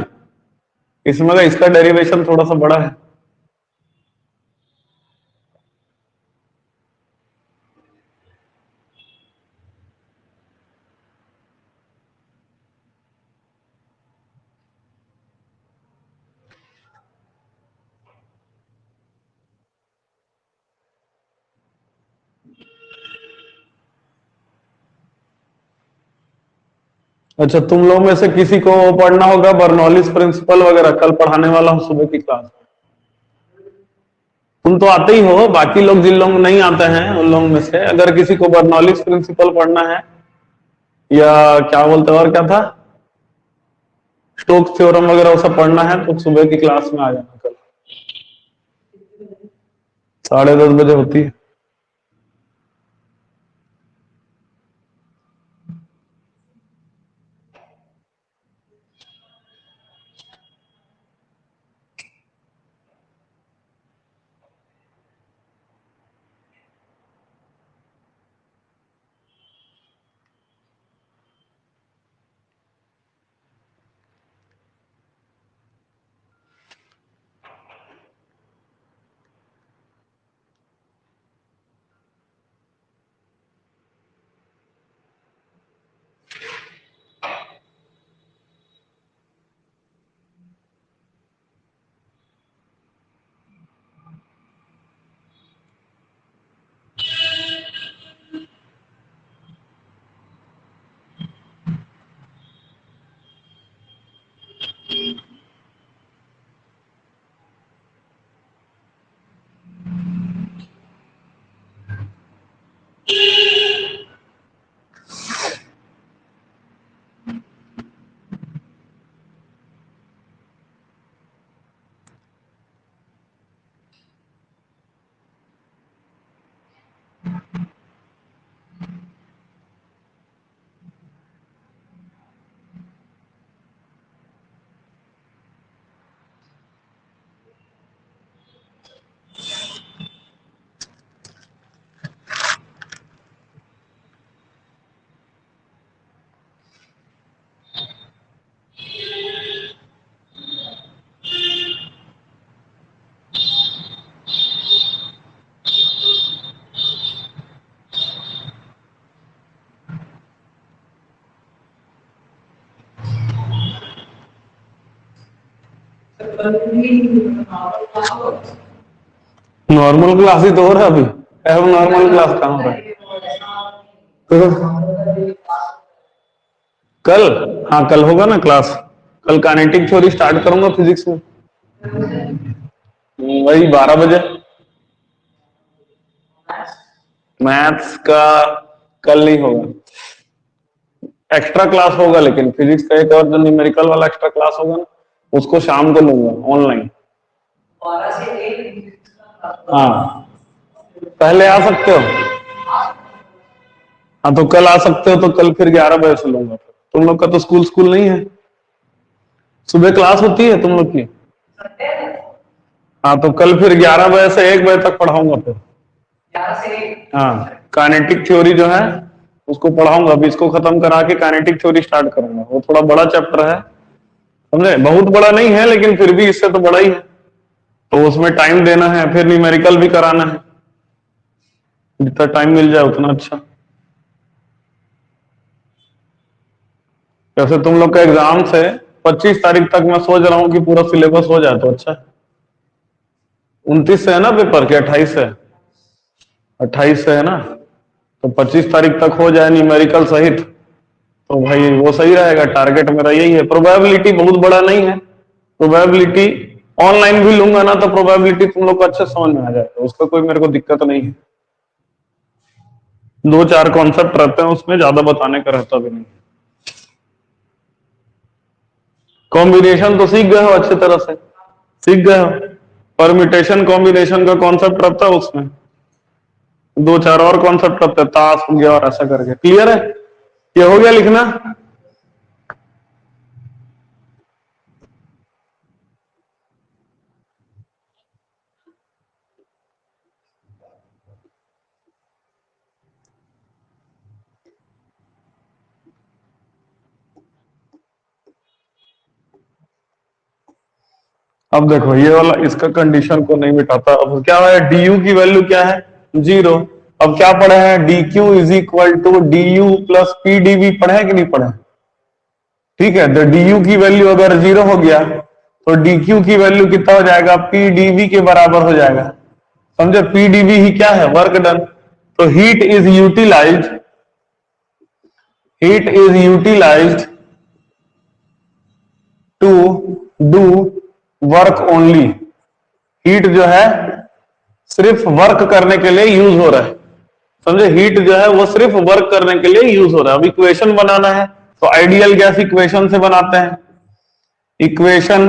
इसमें का इसका डेरिवेशन थोड़ा सा बड़ा है। अच्छा, तुम लोग में से किसी को पढ़ना होगा बर्नौलीज प्रिंसिपल वगैरह, कल पढ़ाने वाला हूं सुबह की क्लास। तुम तो आते ही हो, बाकी लोग जिन लोग नहीं आते हैं उन लोगों में से अगर किसी को बर्नौलीज प्रिंसिपल पढ़ना है, या क्या बोलते हैं और क्या था, स्टोक्स थ्योरम वगैरह वो सब पढ़ना है, तो सुबह की क्लास में आ जाना कल, 10:30 बजे होती है। नॉर्मल क्लास ही तो हो रहा है अभी, अब नॉर्मल क्लास कहाँ हो रहा है? तो कल, हाँ कल होगा ना क्लास, कल काइनेटिक थ्योरी स्टार्ट करूंगा फिजिक्स में, वही 12 बजे। मैथ्स का कल नहीं होगा, एक्स्ट्रा क्लास होगा, लेकिन फिजिक्स का एक और जो न्यूमेरिकल वाला एक्स्ट्रा क्लास होगा ना, उसको शाम को लूंगा ऑनलाइन। हाँ, पहले आ सकते हो? हाँ तो कल आ सकते हो, तो कल फिर 11 बजे से लूंगा। तुम लोग का तो स्कूल नहीं है, सुबह क्लास होती है तुम लोग की? हाँ तो कल फिर 11 बजे से 1 बजे तक पढ़ाऊंगा फिर। हाँ, काइनेटिक थ्योरी जो है उसको पढ़ाऊंगा, अभी इसको खत्म करा के काइनेटिक थ्योरी स्टार्ट करूंगा। वो थोड़ा बड़ा चैप्टर है, समझे, बहुत बड़ा नहीं है लेकिन फिर भी इससे तो बड़ा ही है, तो उसमें टाइम देना है, फिर न्यूमेरिकल भी कराना है, जितना टाइम मिल जाए उतना अच्छा। वैसे तुम लोग का एग्जाम से 25 तारीख तक मैं सोच रहा हूँ कि पूरा सिलेबस हो जाए तो अच्छा है। 29 से है ना पेपर, के 28 से? 28 से है ना, तो 25 तारीख तक हो जाए न्यूमेरिकल सहित, तो भाई वो सही रहेगा। टारगेट मेरा यही है। प्रोबेबिलिटी बहुत बड़ा नहीं है, प्रोबेबिलिटी ऑनलाइन भी लूंगा ना तो प्रोबेबिलिटी तुम लोग को अच्छे समझ में आ जाएगा, उसका कोई मेरे को दिक्कत नहीं है। 2-4 कॉन्सेप्ट रहते हैं उसमें, ज्यादा बताने का रहता भी नहीं। कॉम्बिनेशन तो सीख गए हो अच्छी तरह से, सीख गए हो, परम्यूटेशन कॉम्बिनेशन का कॉन्सेप्ट रहता है उसमें, 2-4 और कॉन्सेप्ट रहते हैं, ताश हो गया और ऐसा करके। क्लियर है? ये हो गया लिखना? अब देखो ये वाला इसका कंडीशन को नहीं मिटाता। अब क्या है, डी यू की वैल्यू क्या है, 0। अब क्या पढ़े हैं, D Q is equal to D U plus P D V, पढ़े कि नहीं पढ़े? ठीक है, तो डी यू की वैल्यू अगर 0 हो गया तो डी क्यू की वैल्यू कितना हो जाएगा, पी डी वी के बराबर हो जाएगा। समझे, पी डी वी ही क्या है, वर्क डन। तो heat is utilised, heat is utilised to do work only. Heat जो है सिर्फ वर्क करने के लिए यूज हो रहा है। समझे, हीट जो है वो सिर्फ वर्क करने के लिए यूज हो रहा है। अब इक्वेशन बनाना है तो आइडियल गैस इक्वेशन से बनाते हैं। Equation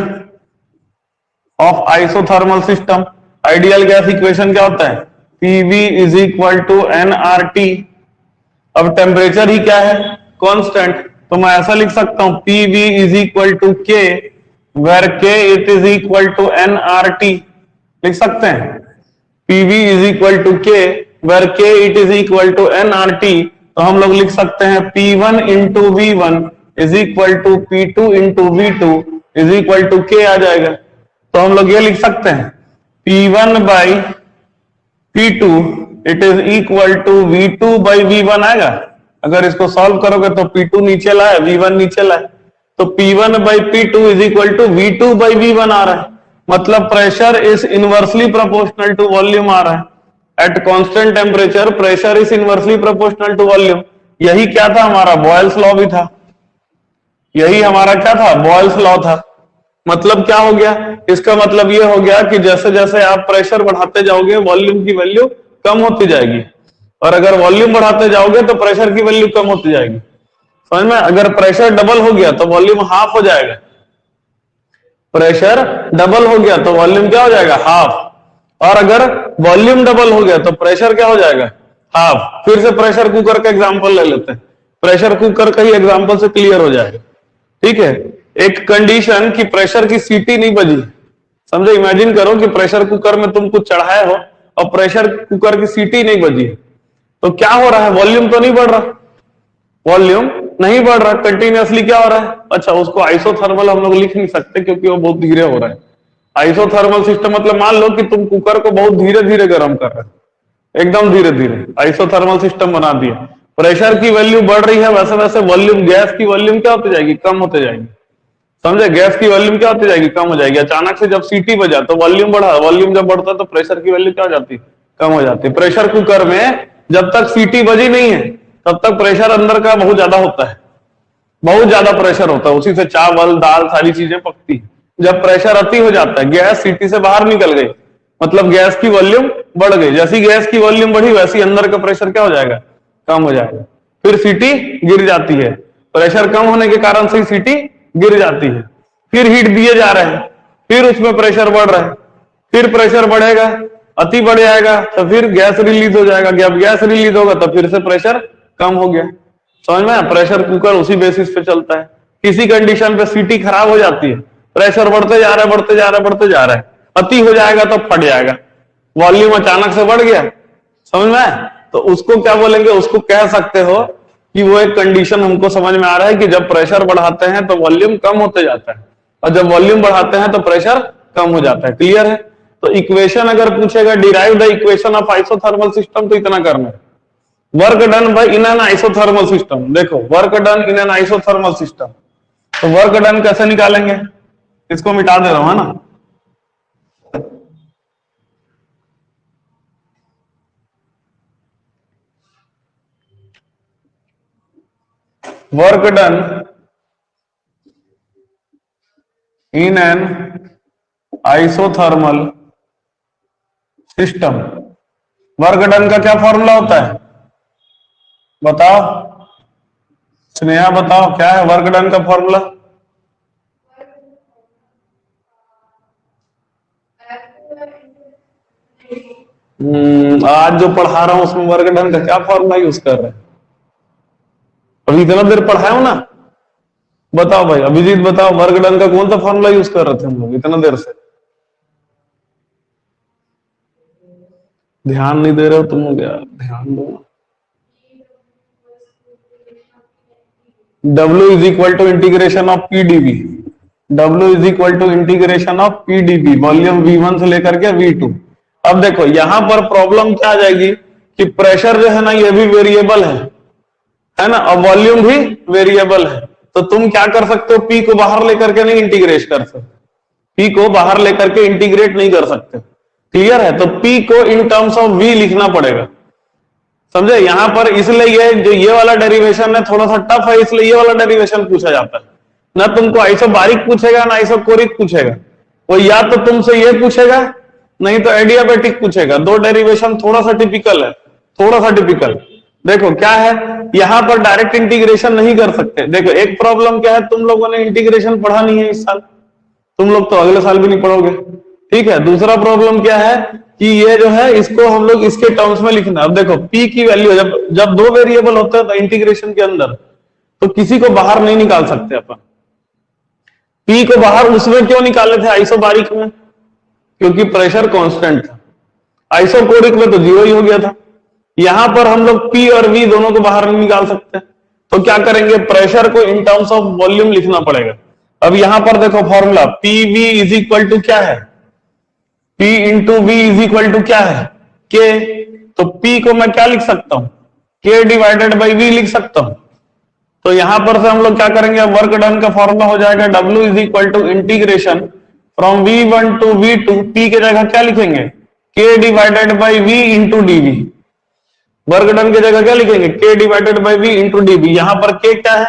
of isothermal system, ideal gas equation क्या होता है, PV is equal to N R T. अब टेम्परेचर ही क्या है, कांस्टेंट, तो मैं ऐसा लिख सकता हूं PV is equal to K, where K it is equal to N R T. लिख सकते हैं PV is equal to K, where K it is equal to N R T. तो हम लोग लिख सकते हैं P1 into V one is equal to P2 into V two is equal to K आ जाएगा। तो हम लोग ये लिख सकते हैं P1 by P2 it is equal to V2 by V1 आएगा। अगर इसको सॉल्व करोगे तो P2 नीचे लाए, V1 नीचे लाए, तो P1 by P2 is equal to V2 by V1 आ रहा है। मतलब pressure is inversely proportional to volume आ रहा है। At constant temperature pressure is inversely proportional to volume. यही क्या था हमारा, बॉयल्स लॉ भी था। यही हमारा क्या था, बॉयल्स लॉ था। मतलब क्या हो गया, इसका मतलब ये हो गया कि जैसे जैसे आप प्रेशर बढ़ाते जाओगे वॉल्यूम की वैल्यू कम होती जाएगी, और अगर वॉल्यूम बढ़ाते जाओगे तो प्रेशर की वैल्यू कम होती जाएगी। समझ में, अगर प्रेशर डबल हो गया तो वॉल्यूम हाफ हो जाएगा। प्रेशर डबल हो गया तो वॉल्यूम क्या हो जाएगा, हाफ। और अगर वॉल्यूम डबल हो गया तो प्रेशर क्या हो जाएगा, हाफ। फिर से प्रेशर कुकर का एग्जांपल ले लेते हैं, प्रेशर कुकर का ही एग्जांपल से क्लियर हो जाएगा। ठीक है, एक कंडीशन कि प्रेशर की सीटी नहीं बजी। समझे, इमेजिन करो कि प्रेशर कुकर में तुम कुछ चढ़ाए हो और प्रेशर कुकर की सीटी नहीं बजी, तो क्या हो रहा है, वॉल्यूम तो नहीं बढ़ रहा, वॉल्यूम नहीं बढ़ रहा, कंटिन्यूअसली क्या हो रहा है। अच्छा, उसको आइसोथर्मल हम लोग लिख नहीं सकते क्योंकि वो बहुत धीरे हो रहा है। आइसोथर्मल सिस्टम मतलब मान लो कि तुम कुकर को बहुत धीरे धीरे गर्म कर रहे हो, एकदम धीरे धीरे, आइसोथर्मल सिस्टम बना दिया। प्रेशर की वैल्यू बढ़ रही है, वैसे वैसे वॉल्यूम, गैस की वॉल्यूम क्या होती जाएगी, कम होते जाएगी। समझे, गैस की वॉल्यूम क्या होती जाएगी, कम हो जाएगी। अचानक से जब सीटी बजा तो वॉल्यूम बढ़ा, वॉल्यूम जब बढ़ता है तो प्रेशर की वैल्यू क्या हो जाती है, कम हो जाती है। प्रेशर कुकर में जब तक सीटी बजी नहीं है तब तक प्रेशर अंदर का बहुत ज्यादा होता है, बहुत ज्यादा प्रेशर होता है, उसी से चावल दाल सारी चीजें पकती है। जब प्रेशर अति हो जाता है, गैस सीटी से बाहर निकल गई, मतलब गैस की वॉल्यूम बढ़ गई। जैसी गैस की वॉल्यूम बढ़ी वैसी अंदर का प्रेशर क्या हो जाएगा, कम हो जाएगा। फिर सीटी गिर जाती है, प्रेशर कम होने के कारण से सीटी गिर जाती है। फिर हीट दिए जा रहे हैं, फिर उसमें प्रेशर बढ़ रहा है, फिर प्रेशर बढ़ेगा, अति बढ़ जाएगा तो फिर गैस रिलीज हो जाएगा। जब गैस रिलीज होगा तो फिर से प्रेशर कम हो गया। समझ में, प्रेशर कुकर उसी बेसिस पे चलता है। किसी कंडीशन पे सीटी खराब हो जाती है, प्रेशर बढ़ते जा रहा है, बढ़ते जा रहा है, बढ़ते जा रहा है, अति हो जाएगा तो फट जाएगा, वॉल्यूम अचानक से बढ़ गया। समझ में, तो उसको क्या बोलेंगे, उसको कह सकते हो कि वो एक कंडीशन हमको समझ में आ रहा है कि जब प्रेशर बढ़ाते हैं तो वॉल्यूम कम होते जाता है, और जब वॉल्यूम बढ़ाते हैं तो प्रेशर कम हो जाता है। क्लियर है। तो इक्वेशन अगर पूछेगा derive the equation of isothermal system, तो इतना करना है, work done by in an isothermal system. देखो, work done in an isothermal system, तो वर्क डन कैसे निकालेंगे, इसको मिटा दे रहा हूं, है ना। Work done in an isothermal system, work done का क्या फॉर्मूला होता है, बताओ स्नेहा, बताओ क्या है वर्क डन का फॉर्मूला। आज जो पढ़ा रहा हूं उसमें वर्क डन का क्या फॉर्मूला यूज कर रहे हैं, अभी इतना देर पढ़ाया हूं ना। बताओ भाई अभिजीत, बताओ वर्क डन का कौन सा फॉर्मूला यूज कर रहे थे हम लोग इतना देर से। ध्यान नहीं दे रहे हो तुम लोग यार, ध्यान दो। W is equal to integration of P DV, W is equal to integration of P D V, volume V1 से लेकर के V2। अब देखो यहां पर प्रॉब्लम क्या आ जाएगी कि प्रेशर जो है ना ये भी वेरिएबल है ना, और वॉल्यूम भी वेरिएबल है। तो तुम क्या कर सकते हो, P को बाहर लेकर के नहीं इंटीग्रेट कर सकते, P को बाहर लेकर के इंटीग्रेट नहीं कर सकते। क्लियर है? तो P को इन टर्म्स ऑफ V लिखना पड़ेगा, समझे? यहां पर इसलिए ये जो ये वाला डेरिवेशन है थोड़ा सा टफ है, इसलिए ये वाला डेरिवेशन पूछा जाता है ना। तुमको आइसोबारिक पूछेगा ना आइसोकोरिक पूछेगा, वो या तो तुमसे ये पूछेगा नहीं तो एडियाबेटिक पूछेगा। दो डेरिवेशन थोड़ा सा टिपिकल है, थोड़ा सा टिपिकल। देखो क्या है, यहां पर डायरेक्ट इंटीग्रेशन नहीं कर सकते। देखो एक प्रॉब्लम क्या है, तुम लोगों ने इंटीग्रेशन पढ़ा नहीं है इस साल, तुम लोग तो अगले साल भी नहीं पढ़ोगे, ठीक है। दूसरा प्रॉब्लम क्या है कि ये जो है इसको हम लोग इसके टर्म्स में लिखना। अब देखो P की वैल्यू जब दो वेरिएबल होते हैं तो इंटीग्रेशन के अंदर तो किसी को बाहर नहीं निकाल सकते अपन। P को बाहर उसमें क्यों निकाले थे आइसोबारिक में, क्योंकि प्रेशर कांस्टेंट था। आइसोकोरिक में तो जीरो ही हो गया था। यहां पर हम लोग P और V दोनों को बाहर नहीं निकाल सकते, तो क्या करेंगे, प्रेशर को इन टर्म्स ऑफ वॉल्यूम लिखना पड़ेगा। अब यहां पर देखो formula PV is equal to क्या है, P into V is equal to क्या है, K। तो P को मैं क्या लिख सकता हूं, K डिवाइडेड बाई V लिख सकता हूं। तो यहां पर से हम लोग क्या करेंगे, वर्क डन का फॉर्मूला हो जाएगा W is equal to integration from V1 to V2। P के जगह क्या लिखेंगे, K divided by V into dV। Work done की जगह क्या लिखेंगे, K divided by V into dV। यहां पर K क्या है,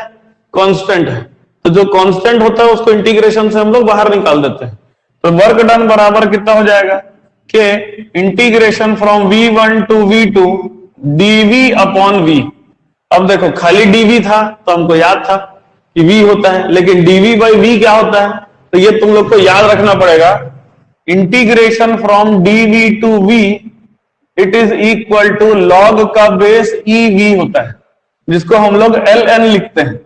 कांस्टेंट है, तो जो कांस्टेंट होता है उसको इंटीग्रेशन से हम लोग बाहर निकाल देते हैं। तो वर्क डन बराबर कितना हो जाएगा, K integration from V1 to V2 dV upon V। अब देखो खाली dV था तो हमको याद था कि V होता है, लेकिन dV बाई V क्या होता है, तो ये तुम लोग को याद रखना पड़ेगा। Integration from dV to V it is equal to log का बेस EV होता है, जिसको हम लोग ln लिखते हैं,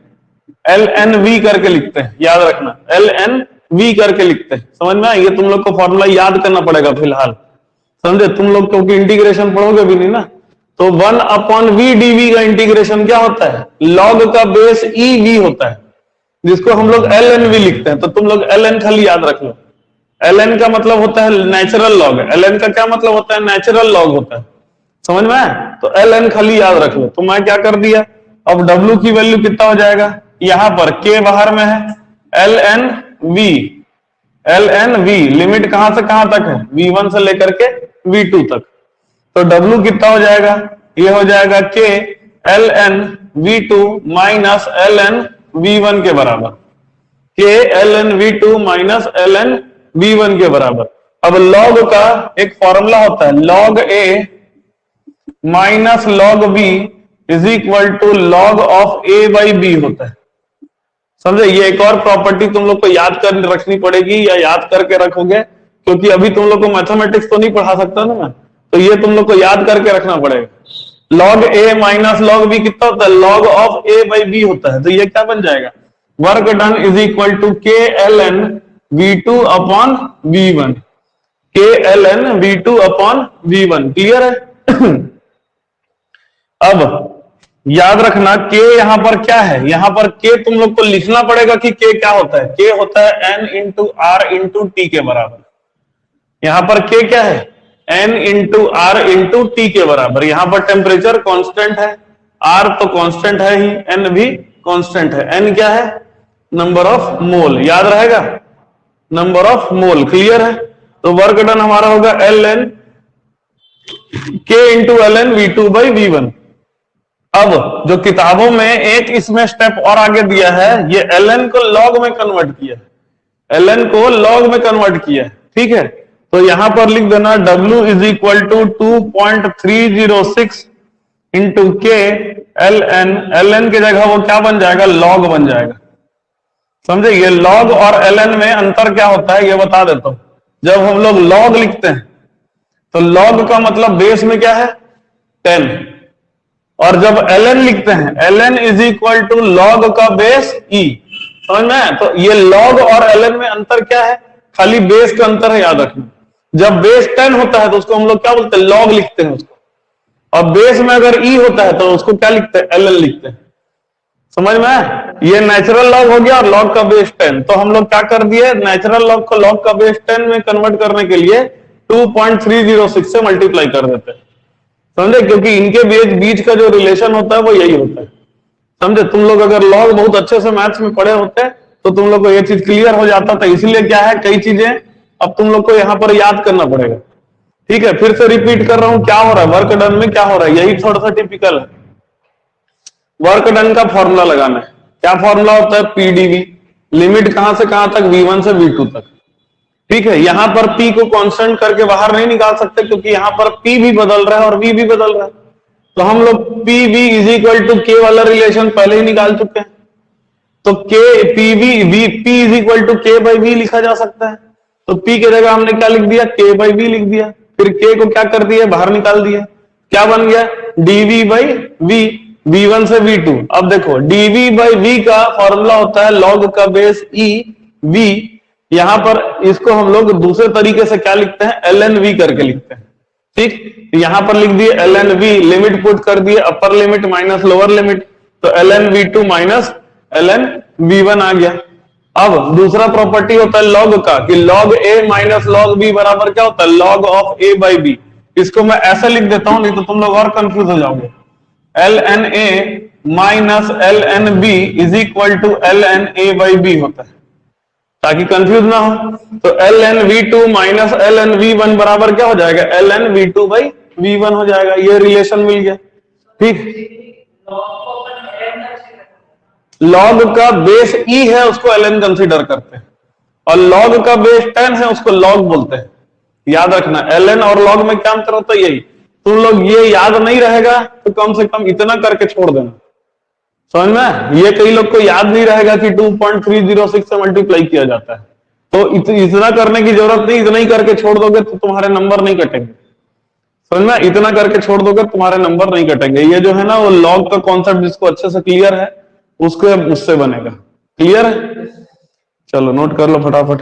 lnV करके लिखते हैं, याद रखना lnV करके लिखते हैं। समझ में आया? ये तुम लोग को फॉर्मूला याद करना पड़ेगा फिलहाल, समझे? तुम लोग क्योंकि इंटीग्रेशन पढ़ोगे भी नहीं ना। तो 1 अपॉन V dV का इंटीग्रेशन क्या होता है, लॉग का बेस EV होता है, जिसको हम लोग lnV लिखते हैं। तो तुम लोग ln खाली याद रख लो। ln का मतलब होता है नेचुरल लॉग, ln का क्या मतलब होता है, नेचुरल लॉग होता है। समझ में आया? तो ln खाली याद रख लो। तो मैं क्या कर दिया, अब W की वैल्यू कितना हो जाएगा, यहां पर K बाहर में है, lnV लिमिट कहां से कहां तक है, V1 से लेकर के V2 तक। तो W कितना हो जाएगा, ये हो जाएगा K ln V2 minus ln V1 के बराबर, K ln V2 minus ln V1 के बराबर। अब log का एक फॉर्मूला होता है, log A minus log B is equal to log of A by B होता है। समझे? ये एक और प्रॉपर्टी तुम लोग को याद कर रखनी पड़ेगी, या याद करके रखोगे, क्योंकि अभी तुम लोग को मैथमेटिक्स तो नहीं पढ़ा सकता ना मैं, तो ये तुम लोग को याद करके रखना पड़ेगा। log A minus log B कितना होता है, log of A by B होता है। तो ये क्या बन जाएगा, work done is equal to K ln V2 upon V1, K ln V2 upon V1। Clear है? अब याद रखना K यहां पर क्या है, यहां पर K तुम लोग को लिखना पड़ेगा कि K क्या होता है, K होता है N into R into T के बराबर। यहां पर K क्या है, N into R into T के बराबर। यहां पर टेम्परेचर कांस्टेंट है, R तो कांस्टेंट है ही, N भी कांस्टेंट है। N क्या है, नंबर ऑफ मोल, याद रहेगा, नंबर ऑफ मोल। क्लियर है? तो वर्क डन हमारा होगा ln K into ln V2 by V1। अब जो किताबों में एक इसमें स्टेप और आगे दिया है, ये ln को log में कन्वर्ट किया है, ln को log में कन्वर्ट किया है, ठीक है। तो यहां पर लिख देना W is equal to 2.306 into K ln की जगह वो क्या बन जाएगा, log बन जाएगा। समझे? ये log और ln में अंतर क्या होता है ये बता देता हूं। जब हम लोग log लिखते हैं तो log का मतलब बेस में क्या है, 10, और जब ln लिखते हैं ln is equal to log का बेस e। समझ में? तो ये log और ln में अंतर क्या है, खाली बेस का अंतर है, याद रखना। जब बेस 10 होता है तो उसको हम लोग क्या बोलते हैं, log लिखते हैं उसको, और बेस में अगर e होता है तो उसको क्या लिखते हैं, ln लिखते हैं। समझ में आया? ये नेचुरल लॉग हो गया और लॉग का बेस 10। तो हम लोग क्या कर दिए, नेचुरल लॉग को लॉग का बेस 10 में कन्वर्ट करने के लिए 2.306 से मल्टीप्लाई कर देते हैं। समझे? क्योंकि इनके बीच बीच का जो रिलेशन होता है वो यही होता है। समझे? तुम लोग अगर लॉग बहुत अच्छे से मैथ्स में पढ़े होते तो तुम लोग को ये चीज क्लियर हो जाता था। इसलिए क्या है, कई चीजें अब तुम लोग को यहां पर याद करना पड़ेगा। ठीक है, फिर से रिपीट कर रहा हूं, क्या हो रहा है वर्क डन में, क्या हो रहा है, यही थोड़ा सा टिपिकल है। वर्क डन का फॉर्मूला लगाना है। क्या फॉर्मूला होता है, पीडीवी। लिमिट कहां से कहां तक, V1 से V2 तक। ठीक है, यहां पर P को कांस्टेंट करके बाहर नहीं निकाल सकते, क्योंकि यहां पर P भी बदल रहा है और V भी बदल रहा है। तो हम लोग P V is equal to K वाला रिलेशन पहले ही निकाल चुके हैं। तो K P V P is equal to K by V लिखा जा सकता है। तो पी की जगह हमने क्या लिख दिया, के बाई वी लिख दिया। फिर के को क्या कर दिया, बाहर निकाल दिया। क्या बन गया, डीवी बाई वी, V1 से V2। अब देखो डीवी बाई वी का फॉर्मूला होता है लॉग का बेस ई वी। यहां पर इसको हम लोग दूसरे तरीके से क्या लिखते हैं, एल एन वी करके लिखते हैं। ठीक, यहां पर लिख दिए L N V, limit put कर दिए upper limit minus lower limit. तो L N V two minus L N V one आ गया। अब दूसरा प्रॉपर्टी होता है लॉग का, कि log A minus log B बराबर क्या होता है, log of A by B. इसको मैं ऐसे लिख देता हूं, नहीं तो तुम लोग और कंफ्यूज हो जाओगे। L N A minus L N B is equal to L N A by B होता है, ताकि कंफ्यूज ना हो। तो L N V two minus L N V one बराबर क्या हो जाएगा, L N V two by V one हो जाएगा। ये रिलेशन मिल गया। ठीक, लॉग का बेस ई है उसको एल एन कंसिडर करते हैं, और लॉग का बेस 10 है उसको लॉग बोलते हैं। याद रखना, एल एन और लॉग में क्या अंतर होता है, यही। तुम लोग ये याद नहीं रहेगा तो कम से कम इतना करके छोड़ देना। समझ में? ये कई लोग को याद नहीं रहेगा कि 2.306 से मल्टीप्लाई किया जाता है। तो इतना करने की जरूरत नहीं, इतना ही करके छोड़ दोगे तो तुम्हारे नंबर नहीं कटेंगे। समझ में? इतना करके छोड़ दोगे तुम्हारे नंबर नहीं कटेंगे। ये जो है ना, वो लॉग का कॉन्सेप्ट जिसको अच्छे से क्लियर है उसको उससे बनेगा। क्लियर है? चलो नोट कर लो फटाफट।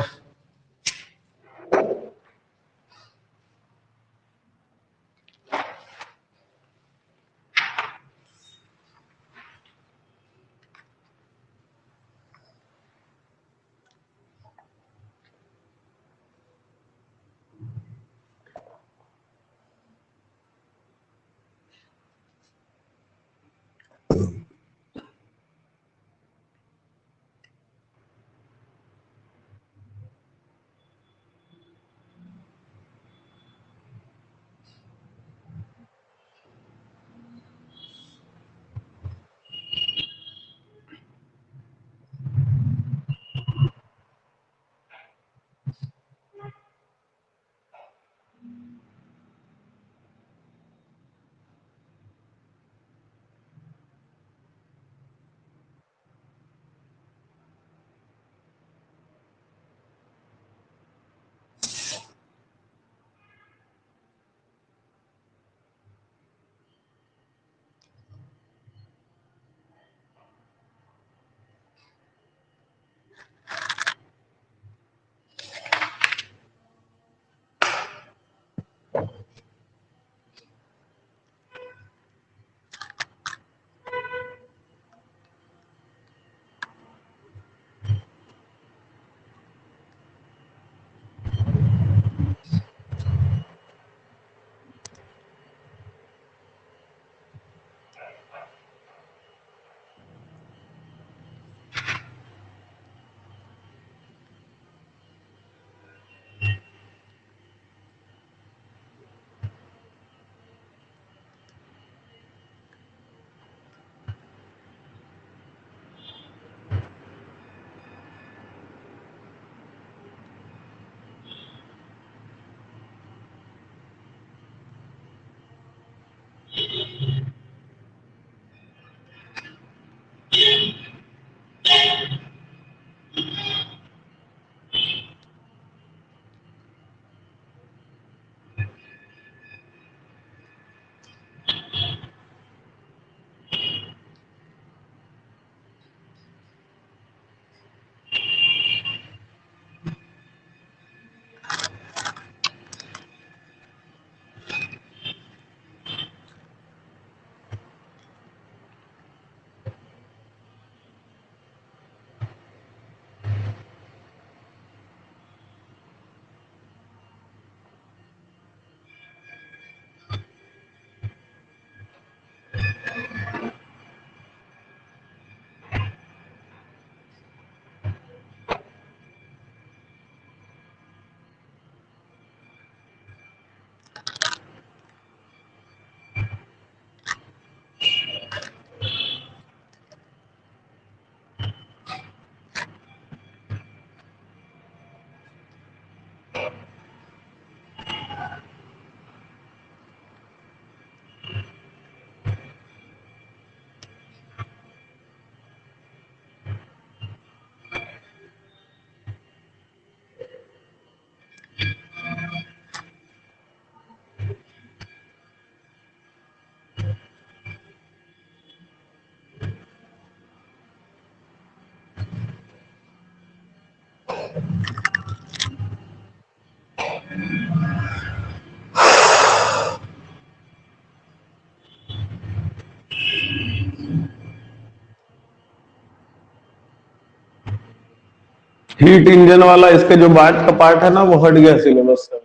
हीट इंजन वाला इसके जो बाद का पार्ट है ना वो हट गया सिलेबस से।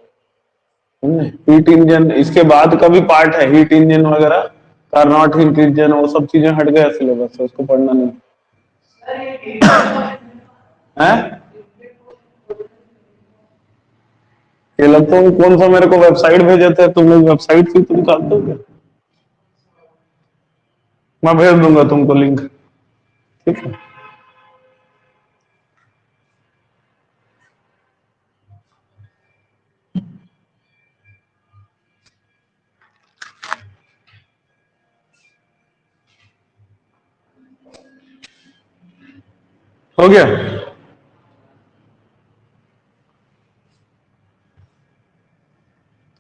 हीट इंजन इसके बाद का भी पार्ट है, हीट इंजन वगैरह, कार्नोट हीट इंजन, वो सब चीजें हट गया सिलेबस से, उसको पढ़ना नहीं है। ये लगता है कौन सा मेरे को वेबसाइट भेजे थे तुम लोग, वेबसाइट से तुम निकालते हो क्या? मैं भेज दूंगा तुमको लिंक, ठीक है। हो गया।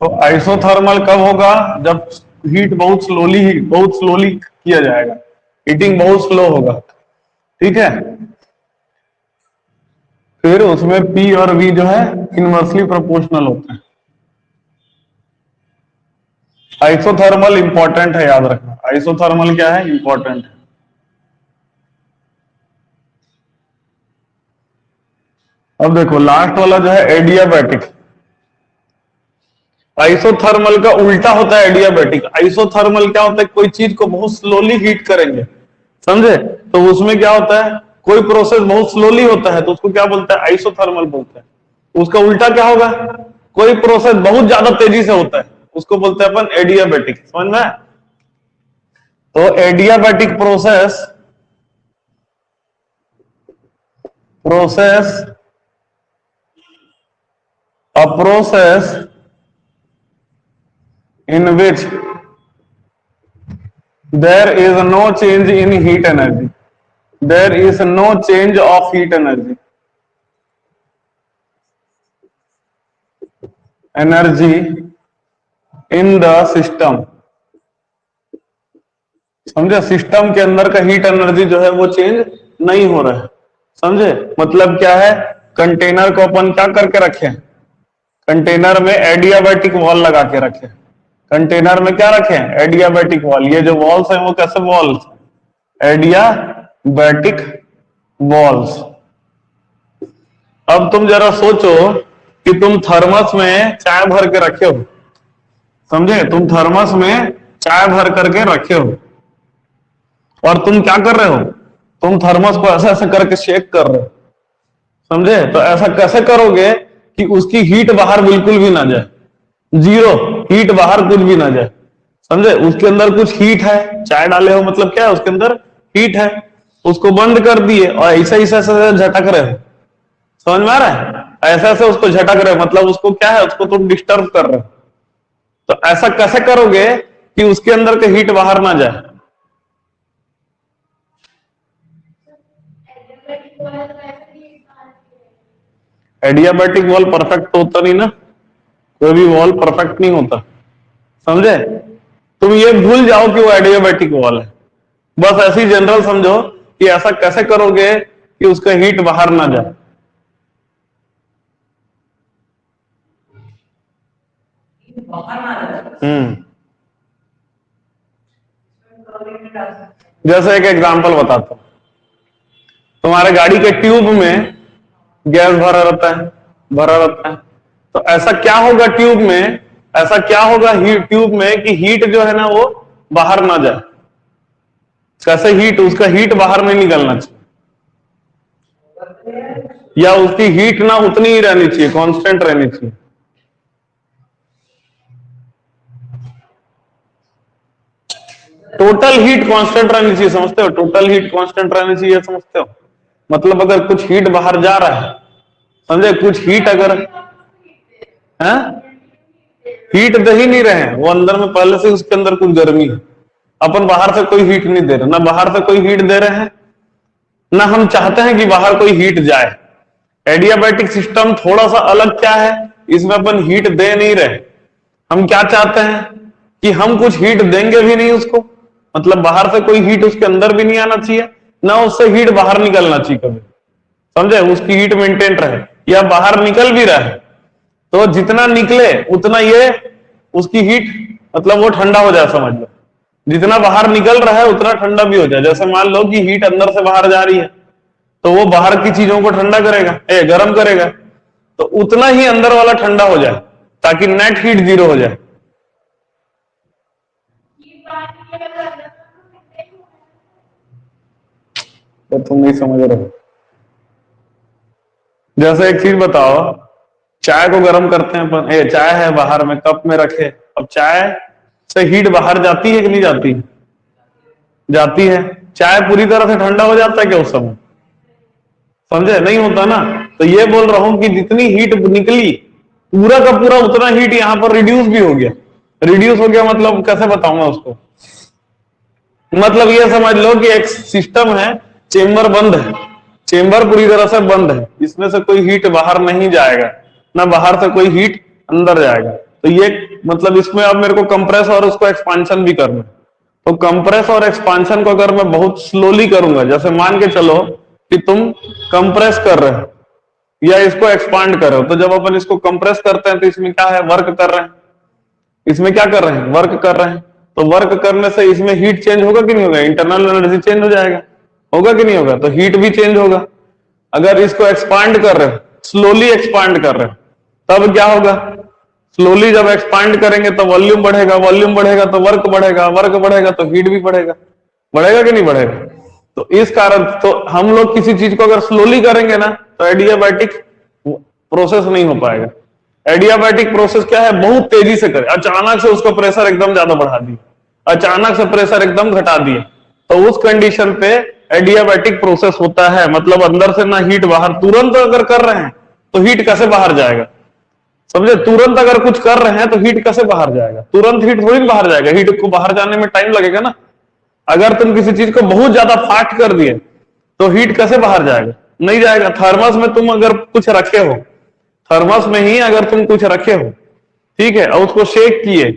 तो आइसोथर्मल कब होगा? जब हीट बहुत स्लोली किया जाएगा, हीटिंग बहुत स्लो होगा, ठीक है। फिर उसमें P और V जो है इनवर्सली प्रोपोर्शनल होते हैं। आइसोथर्मल इंपॉर्टेंट है, याद रखना, आइसोथर्मल क्या है? इंपॉर्टेंट है। अब देखो लास्ट वाला जो है एडियाबैटिक। आइसोथर्मल का उल्टा होता है एडियाबैटिक। आइसोथर्मल क्या होता है? कोई चीज को बहुत स्लोली हीट करेंगे, समझे? तो उसमें क्या होता है, कोई प्रोसेस बहुत स्लोली होता है तो उसको क्या बोलते हैं? आइसोथर्मल बोलते हैं। उसका उल्टा क्या होगा? कोई प्रोसेस बहुत ज्यादा तेजी से होता है, उसको बोलते हैं अपन एडियाबैटिक। समझ में? तो adiabatic process a process in which there is no change in heat energy, there is no change of heat energy in the system। समझे? सिस्टम के अंदर का हीट एनर्जी जो है वो चेंज नहीं हो रहा है, समझे? मतलब क्या है, कंटेनर को अपन क्या करके रखे? कंटेनर में एडियाबैटिक वॉल लगा के रखे। कंटेनर में क्या रखे? Adiabatic wall. ये जो वॉल्स हैं वो कैसे वॉल्स? Adiabatic walls. अब तुम जरा सोचो कि तुम थर्मस में चाय भर के रखे हो, समझे? तुम थर्मस में चाय भर करके रखे हो और तुम क्या कर रहे हो? तुम थर्मस को ऐसे ऐसे करके शेक कर रहे हो, समझे? तो ऐसा कैसे करोगे कि उसकी हीट बाहर बिल्कुल भी ना जाए, जीरो हीट बाहर कुछ भी ना जाए, समझे? उसके अंदर कुछ हीट है, चाय डाले हो मतलब क्या है? उसके अंदर हीट है, उसको बंद कर दिए और ऐसा ऐसा झटक रहे हो, समझ में आ रहा है? ऐसा ऐसे उसको झटक रहे हो, मतलब उसको क्या है? उसको तुम डिस्टर्ब कर रहे हो। तो ऐसा कैसे करोगे कि उसके अंदर का हीट बाहर ना जाए? एडियाबैटिक वॉल परफेक्ट होता नहीं ना, कोई भी वॉल परफेक्ट नहीं होता, समझे? तुम ये भूल जाओ कि वो एडियाबैटिक वॉल है, बस ऐसी जनरल समझो कि ऐसा कैसे करोगे कि उसका हीट बाहर ना जाए। जैसे एक एग्जांपल बताता हूं, तुम्हारे गाड़ी के ट्यूब में गैस भरा रहता है, तो ऐसा क्या होगा ट्यूब में, ऐसा क्या होगा ट्यूब में कि हीट जो है ना वो बाहर ना जाए। कैसे हीट? उसका हीट बाहर नहीं निकलना चाहिए, या उसकी हीट ना उतनी ही रहनी चाहिए, कांस्टेंट रहनी चाहिए। टोटल हीट कांस्टेंट रहनी चाहिए, समझते हो? टोटल हीट कांस्टेंट रहनी चाहिए, समझते हो? मतलब अगर कुछ हीट बाहर जा रहा है, समझे? कुछ हीट अगर है, हीट दे ही नहीं रहे, वो अंदर में पहले से उसके अंदर कुछ गर्मी है, अपन बाहर से कोई हीट नहीं दे रहे, ना बाहर से कोई हीट दे रहे हैं, ना हम चाहते हैं कि बाहर कोई हीट जाए। एडियाबैटिक सिस्टम थोड़ा सा अलग क्या है, इसमें अपन हीट दे नहीं रहे, हम क्या चाहते हैं कि हम कुछ हीट देंगे भी नहीं उसको, मतलब बाहर से कोई हीट उसके अंदर भी नहीं आना चाहिए, ना उससे हीट बाहर निकलना चाहिए कभी, समझे? उसकी हीट मेंटेन रहे, या बाहर निकल भी रहा है तो जितना निकले उतना ये उसकी हीट मतलब वो ठंडा हो जाए, समझ लो। जितना बाहर निकल रहा है उतना ठंडा भी हो जाए। जैसे मान लो कि हीट अंदर से बाहर जा रही है तो वो बाहर की चीजों को ठंडा करेगा, गर्म करेगा, तो उतना ही अंदर वाला ठंडा हो जाए ताकि नेट हीट 0 हो जाए। तो तुम नहीं समझ रहे हो। जैसे एक चीज बताओ, चाय को गर्म करते हैं अपन, चाय है बाहर में कप में रखे, अब चाय से हीट बाहर जाती है कि नहीं जाती? जाती है। चाय पूरी तरह से ठंडा हो जाता है क्या उस समय? समझे? नहीं होता ना। तो ये बोल रहा हूं कि जितनी हीट निकली पूरा का पूरा उतना हीट यहां पर रिड्यूस भी हो गया। रिड्यूस हो गया मतलब कैसे बताऊंगा उसको? मतलब ये समझ लो कि एक सिस्टम है, चेंबर बंद है, चेंबर पूरी तरह से बंद है, इसमें से कोई हीट बाहर नहीं जाएगा, ना बाहर से कोई हीट अंदर जाएगा। तो ये मतलब इसमें अब मेरे को कंप्रेस और उसको एक्सपांशन भी करना है। तो कंप्रेस और एक्सपांशन को अगर मैं बहुत स्लोली करूंगा, जैसे मान के चलो कि तुम कंप्रेस कर रहे हो या इसको एक्सपांड कर रहे हो, तो जब अपन इसको कंप्रेस करते हैं तो इसमें क्या है? वर्क कर रहे हैं। इसमें क्या कर रहे हैं? वर्क कर रहे हैं। तो वर्क करने से इसमें हीट चेंज होगा कि नहीं होगा? इंटरनल एनर्जी चेंज हो जाएगा, होगा कि नहीं होगा? तो हीट भी चेंज होगा। अगर इसको एक्सपांड कर रहे हो, स्लोली एक्सपांड कर रहे हो, तब क्या होगा? स्लोली जब एक्सपांड करेंगे तो वॉल्यूम बढ़ेगा, वॉल्यूम बढ़ेगा तो वर्क बढ़ेगा, वर्क बढ़ेगा तो हीट भी बढ़ेगा। बढ़ेगा कि नहीं बढ़ेगा? तो इस कारण तो हम लोग किसी चीज को अगर स्लोली करेंगे ना तो एडियाबैटिक प्रोसेस नहीं हो पाएगा। एडियाबैटिक प्रोसेस क्या है? बहुत तेजी से करे, अचानक से उसका प्रेशर एकदम ज्यादा बढ़ा दिए, अचानक से प्रेशर एकदम घटा दिए, तो उस कंडीशन पे एडियाबैटिक प्रोसेस होता है। मतलब अंदर से ना हीट बाहर, तुरंत अगर कर रहे हैं तो हीट कैसे बाहर जाएगा? समझे? तुरंत अगर कुछ कर रहे हैं तो हीट कैसे बाहर जाएगा? तुरंत हीट थोड़ी बाहर जाएगा, हीट को बाहर जाने में टाइम लगेगा ना। अगर तुम किसी चीज को बहुत ज्यादा फास्ट कर दिए तो हीट कैसे बाहर जाएगा? नहीं जाएगा। थर्मस में तुम अगर कुछ रखे हो, थर्मस में ही अगर तुम कुछ रखे हो, ठीक है, और उसको शेक किए,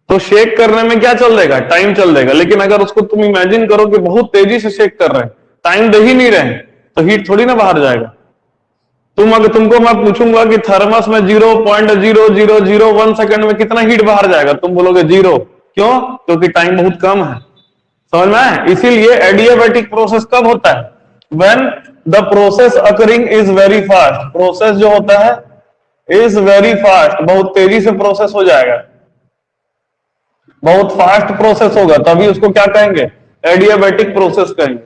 तो शेक करने में क्या चल देगा? टाइम चल देगा। लेकिन अगर उसको तुम इमेजिन करो कि बहुत तेजी से शेक कर रहे हैं, टाइम दे ही नहीं रहे, तो हीट थोड़ी ना बाहर जाएगा। तुमको मैं पूछूंगा कि थर्मस में 0.0001 सेकंड में कितना हीट बाहर जाएगा? तुम बोलोगे 0। क्यों? क्योंकि टाइम बहुत कम है। समझ में आया? इसीलिए एडियाबैटिक प्रोसेस कब होता है? When the process occurring is very fast. Process जो होता है इज वेरी फास्ट, बहुत तेजी से प्रोसेस हो जाएगा, बहुत फास्ट प्रोसेस होगा, तभी उसको क्या कहेंगे? एडियाबैटिक प्रोसेस कहेंगे।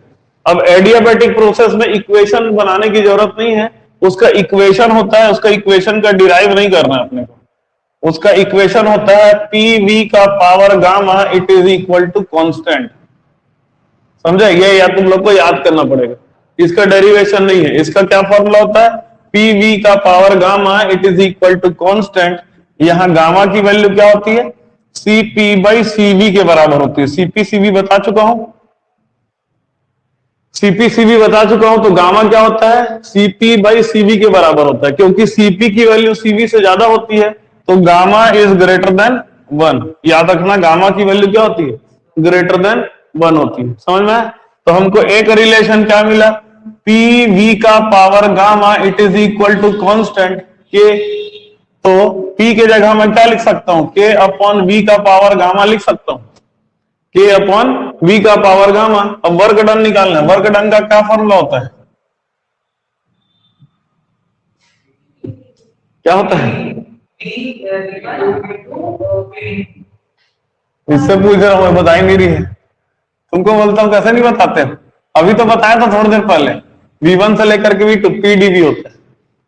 अब एडियाबैटिक प्रोसेस में इक्वेशन बनाने की जरूरत नहीं है, उसका इक्वेशन होता है, उसका इक्वेशन का डिराइव नहीं करना है अपने को। उसका इक्वेशन होता है पीवी का power gamma it is equal to constant. समझे? ये या तुम लोग को याद करना पड़ेगा, इसका डेरिवेशन नहीं है। इसका क्या फॉर्मूला होता है? पीवी का power gamma it is equal to constant. यहां गामा की वैल्यू क्या होती है? सीपी बाई सीवी के बराबर होती है। सीपी सीवी बता चुका हूं, सीपी बता चुका हूं। तो गामा क्या होता है? सीपी बाई सीवी के बराबर होता है, क्योंकि सीपी की वैल्यू सीवी से ज्यादा होती है, तो गामा इज ग्रेटर देन 1। याद रखना, गामा की वैल्यू क्या होती है? ग्रेटर देन 1 होती है। समझ में? तो हमको एक रिलेशन क्या मिला? पी वी का power gamma it is equal to constant K. तो P के जगह मैं क्या लिख सकता हूं? K अपॉन V का पावर गामा लिख सकता हूं, K अपॉन V का पावर गामा। अब वर्क डन निकालना है। वर्क डन का क्या फॉर्मूला होता है? क्या होता है? इससे पूछ रहा हूं, मैं बता ही नहीं रही है। तुमको बोलता हूं कैसे नहीं बताते? अभी तो बताया था थोड़ी देर पहले, V1 से लेकर के V2 PdV होता है,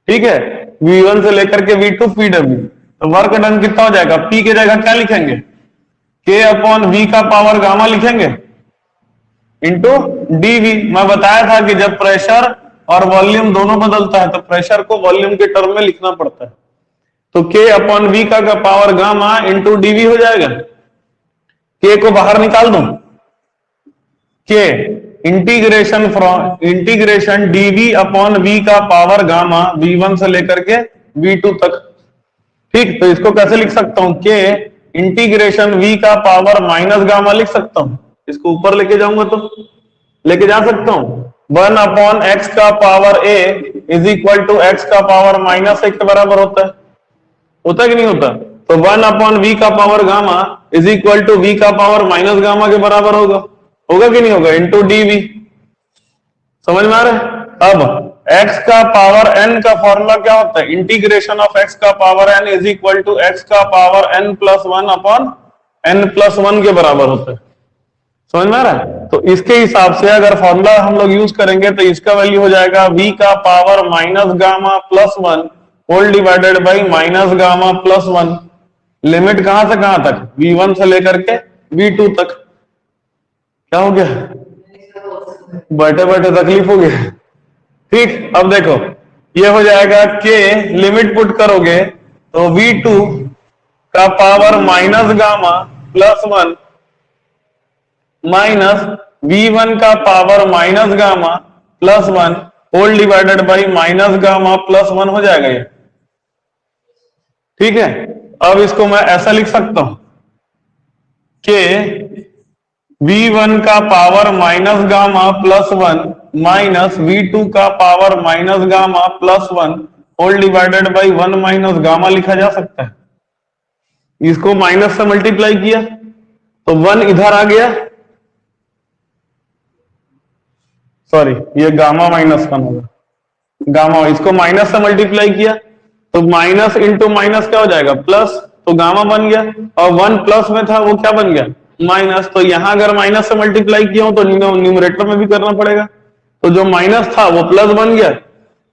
ठीक है, V1 से लेकर के V2 PW। तो वर्क डन कितना हो जाएगा? P की जगह क्या लिखेंगे? K अपॉन V का पावर गामा लिखेंगे इंटू dV। मैं बताया था कि जब प्रेशर और वॉल्यूम दोनों बदलता है तो प्रेशर को वॉल्यूम के टर्म में लिखना पड़ता है। तो K अपॉन V का पावर गामा इंटू dV हो जाएगा। K को बाहर निकाल दूं, K integration dV upon V का पावर गामा V1 से लेकर के V2 तक। ठीक, तो इसको कैसे लिख सकता हूं? K इंटीग्रेशन V का पावर माइनस गामा लिख सकता हूं। इसको ऊपर लेके जाऊंगा तो लेके जा सकता हूं। 1 अपॉन x का power a is equal to x का पावर माइनस a के बराबर होता है। होता कि नहीं होता? तो 1/v का power gamma is equal to v का पावर माइनस गामा के बराबर होगा, होगा कि नहीं होगा, इंटू dv। समझ में आ रहा है? अब x का पावर n का फॉर्मूला क्या होता है? इंटीग्रेशन ऑफ x का power n is equal to x का power n plus one upon n plus one के बराबर होता है। समझ में आ रहा है? तो इसके हिसाब से अगर फॉर्मूला हम लोग यूज करेंगे तो इसका वैल्यू हो जाएगा v का power minus gamma plus one whole divided by minus gamma plus one. Limit कहां से कहां तक? v1 से लेकर के v2 तक। क्या हो गया? बैठे बैठे तकलीफ हो गई। ठीक, अब देखो ये हो जाएगा के, लिमिट पुट करोगे तो v2 का power minus gamma plus one minus v1 का power minus gamma plus one whole divided by minus gamma plus one हो जाएगा ये। ठीक है, अब इसको मैं ऐसा लिख सकता हूं कि v1 का power minus gamma plus one minus v2 का power minus gamma plus one whole divided by one minus gamma लिखा जा सकता है। इसको माइनस से मल्टीप्लाई किया तो वन इधर आ गया, सॉरी ये गामा माइनस वन होगा, गामा इसको माइनस से मल्टीप्लाई किया तो माइनस इंटू माइनस क्या हो जाएगा? प्लस, तो गामा बन गया, और वन प्लस में था वो क्या बन गया? माइनस। तो यहां अगर माइनस से मल्टीप्लाई किया हो तो न्यूमरेटर में भी करना पड़ेगा, तो जो माइनस था वो प्लस बन गया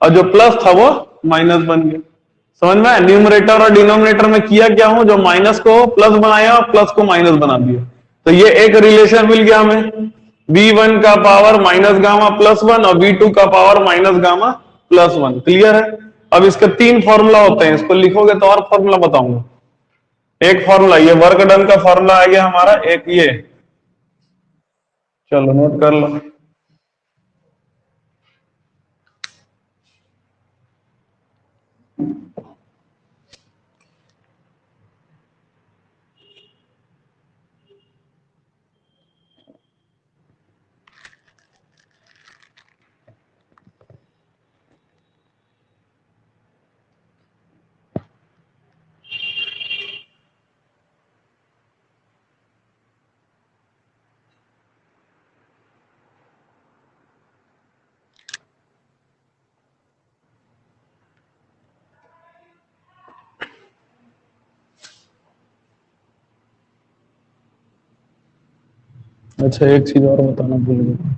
और जो प्लस था वो माइनस बन गया। समझ में? न्यूमरेटर और डिनोमिनेटर में किया क्या हूं, जो माइनस को प्लस बनाया और प्लस को माइनस बना दिया। तो ये एक रिलेशन मिल गया हमें, v1 का power minus gamma plus one और v2 का power minus gamma plus one. Clear है? अब इसके तीन फॉर्मूला होते हैं, इसको लिखोगे तो और फॉर्मूला बताऊंगा। एक फॉर्मूला ये वर्क डन का फॉर्मूला आ गया हमारा, एक ये, चलो नोट कर लो। अच्छा एक चीज और बताना भूल गया,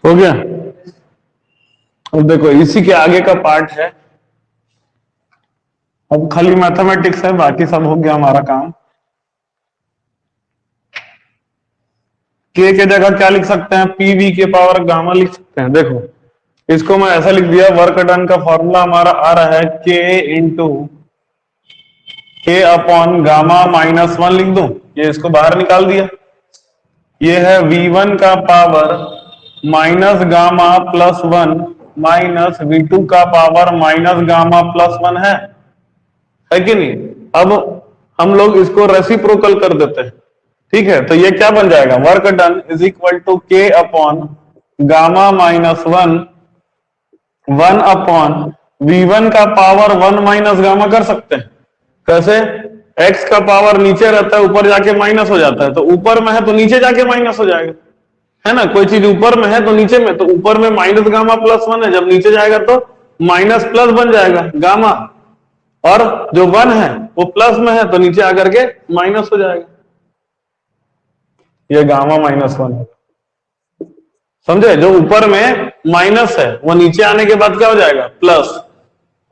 हो गया। अब देखो इसी के आगे का पार्ट है, अब खाली मैथमेटिक्स है, बाकी सब हो गया हमारा काम। के जगह क्या लिख सकते हैं, पीवी के पावर गामा लिख सकते हैं। देखो इसको मैं ऐसा लिख दिया, वर्क डन का फॉर्मूला हमारा आ रहा है के इंटू के अपॉन गामा माइनस वन लिख दूं, ये इसको बाहर निकाल दिया। ये है V1 का power minus gamma plus one minus V2 का power minus gamma plus one है कि नहीं। अब हम लोग इसको रेसिप्रोकल कर देते हैं, ठीक है। तो ये क्या बन जाएगा, work done is equal to K upon gamma minus one one upon V1 का पावर वन माइनस गामा कर सकते हैं। कैसे, x का पावर नीचे रहता है, ऊपर जाके माइनस हो जाता है, तो ऊपर में है तो नीचे जाके माइनस हो जाएगा, है ना। कोई चीज ऊपर में है तो नीचे में, तो ऊपर में माइनस गामा प्लस वन है, जब नीचे जाएगा तो माइनस प्लस बन जाएगा गामा, और जो वन है वो प्लस में है तो नीचे आकर के माइनस हो जाएगा, ये गामा माइनस वन है। समझे, जो ऊपर में माइनस है वो नीचे आने के बाद क्या हो जाएगा, प्लस,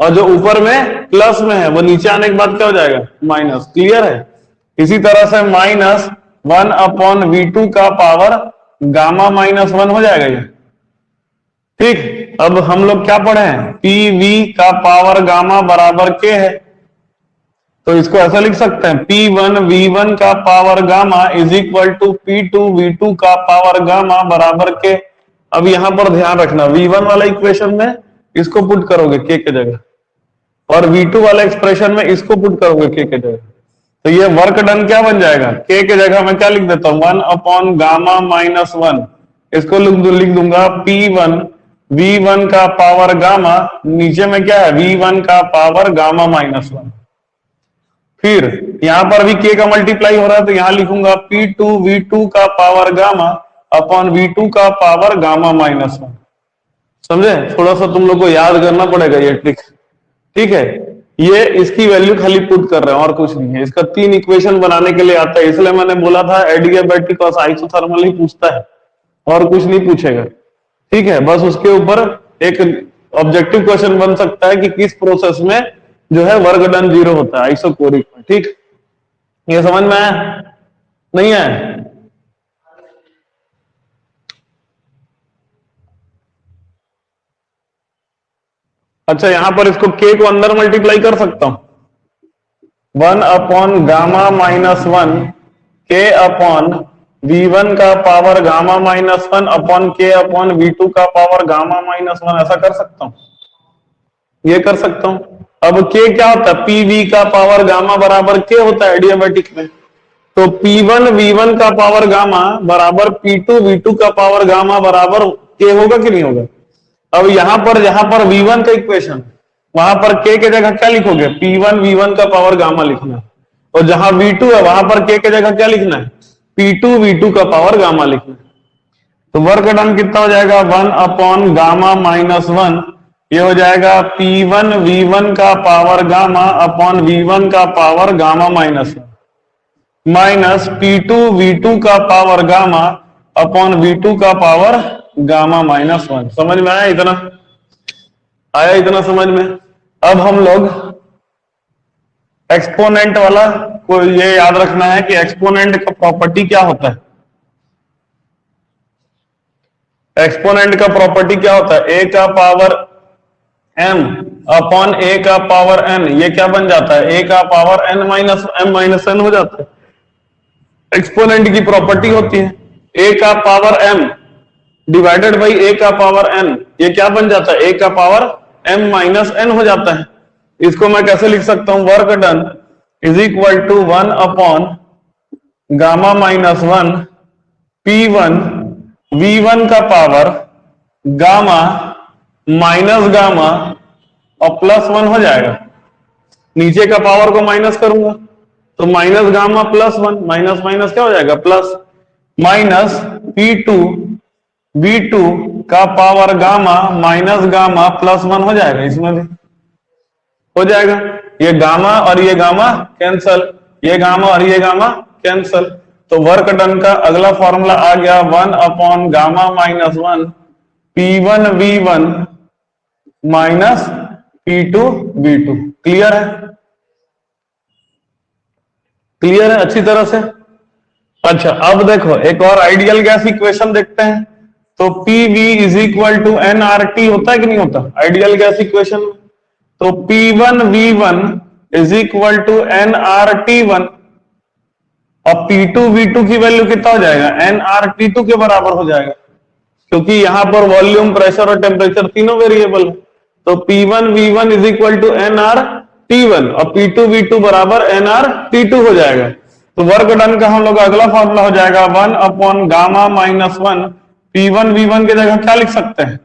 और जो ऊपर में प्लस में है वो नीचे आने के बाद क्या हो जाएगा, माइनस। क्लियर है। इसी तरह से माइनस वन अपॉन V2 का पावर गामा माइनस वन हो जाएगा ये, ठीक। अब हम लोग क्या पढ़े हैं, PV का पावर गामा बराबर के है, तो इसको ऐसा लिख सकते हैं P1 V1 का power gamma is equal to P2 V2 का पावर गामा बराबर के। अब यहां पर ध्यान रखना, V1 वाला इक्वेशन में इसको पुट करोगे के जगह, और V2 वाला एक्सप्रेशन में इसको पुट करोगे के जगह, तो ये वर्क डन क्या बन जाएगा, के जगह मैं क्या लिख देता हूं, one upon gamma minus one, इसको लिख दूंगा P1 V1 का पावर गामा, नीचे में क्या है, V1 का पावर गामा माइनस वन। फिर यहां पर भी के का मल्टीप्लाई हो रहा है, तो यहां लिखूंगा P2 V2 का पावर गामा अपॉन V2 का पावर गामा माइनस वन। समझे, थोड़ा सा तुम लोग को याद करना पड़ेगा ये ट्रिक, ठीक है। ये इसकी वैल्यू खाली पुट कर रहे हैं और कुछ नहीं है, इसका 3 इक्वेशन बनाने के लिए आता है, इसलिए मैंने बोला था एडियाबैटिक और आइसोथर्मल ही पूछता है और कुछ नहीं पूछेगा, ठीक है। बस उसके ऊपर एक ऑब्जेक्टिव क्वेश्चन बन सकता है कि किस प्रोसेस में जो है वर्क डन 0 होता है आइसोकोरिक में, ठीक। ये समझ में आया, नहीं आया? अच्छा, यहां पर इसको के को अंदर मल्टीप्लाई कर सकता हूं, one upon gamma minus one के अपॉन V1 का power gamma minus one upon के अपॉन V2 का पावर गामा माइनस वन, ऐसा कर सकता हूं, ये कर सकता हूं। अब के क्या होता है, PV का पावर गामा बराबर के होता है एडियाबैटिक में, तो P1 V1 का पावर गामा बराबर P2 V2 का पावर गामा बराबर के होगा कि नहीं होगा। अब यहां पर V1 का इक्वेशन, वहां पर के जगह क्या लिखोगे, P1 V1 का पावर गामा लिखना है, और जहां V2 है वहां पर के जगह क्या लिखना है, P2 V2 का पावर गामा लिखना है। तो वर्क डन कितना हो जाएगा, one upon gamma minus one, ये हो जाएगा P1 V1 का पावर गामा अपॉन V1 का power gamma minus one minus P2 V2 का पावर गामा अपॉन V2 का पावर गामा माइनस वन। समझ में आया इतना? आया इतना समझ में? अब हम लोग एक्सपोनेंट वाला को ये याद रखना है कि एक्सपोनेंट का प्रॉपर्टी क्या होता है। एक्सपोनेंट का प्रॉपर्टी क्या होता है, ए का पावर m अपॉन ए का पावर n, ये क्या बन जाता है, ए का power n minus m minus n हो जाता है। एक्सपोनेंट की प्रॉपर्टी होती है ए का पावर m डिवाइडेड बाई ए का पावर n, ये क्या बन जाता है, ए का पावर m माइनस n हो जाता है। इसको मैं कैसे लिख सकता हूं, work done is equal to 1 upon gamma minus 1 P1 V1 का पावर गामा माइनस गामा और प्लस 1 हो जाएगा। नीचे का पावर को माइनस करूंगा तो minus gamma plus 1, minus minus क्या हो जाएगा प्लस, माइनस P2 V2 का power gamma minus gamma plus 1 हो जाएगा। इसमें भी हो जाएगा, ये गामा और ये गामा कैंसल, ये गामा और ये गामा कैंसल। तो वर्क डन का अगला फॉर्मूला आ गया 1 upon gamma minus 1 P1 V1 minus P2 V2। Clear है, क्लियर है अच्छी तरह से। अच्छा अब देखो एक और आइडियल गैस इक्वेशन देखते हैं। तो PV is equal to nRT होता है कि नहीं होता आइडियल गैस इक्वेशन में। तो P1 V1 is equal to nRT1 और P2 V2 की वैल्यू कितना हो जाएगा, nRT2 के बराबर हो जाएगा, क्योंकि यहां पर वॉल्यूम प्रेशर और टेम्परेचर तीनों वेरिएबल है। तो P1 V1 is equal to nRT1 और P2 V2 बराबर nRT2 हो जाएगा। तो वर्क डन का हम लोग अगला फॉर्मूला हो जाएगा 1 upon gamma minus 1 P1 V1 की जगह क्या लिख सकते हैं,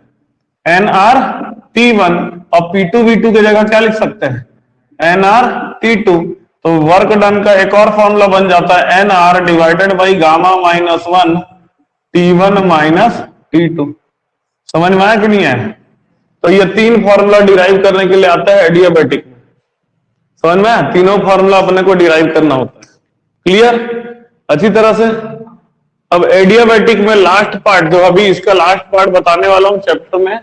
nRT1 और P2 V2 की जगह क्या लिख सकते हैं, nRT2। तो वर्क डन का एक और फॉर्मूला बन जाता है nR divided by gamma minus 1 T1 minus T2। समझ में आया कि नहीं आया। तो ये तीन फॉर्मूला डिराइव करने के लिए आता है एडियाबैटिक में। समझ में आया, तीनों फॉर्मूला अपने को डिराइव करना होता है। क्लियर अच्छी तरह से। अब एडियाबैटिक में लास्ट पार्ट, जो अभी इसका लास्ट पार्ट बताने वाला हूं चैप्टर में,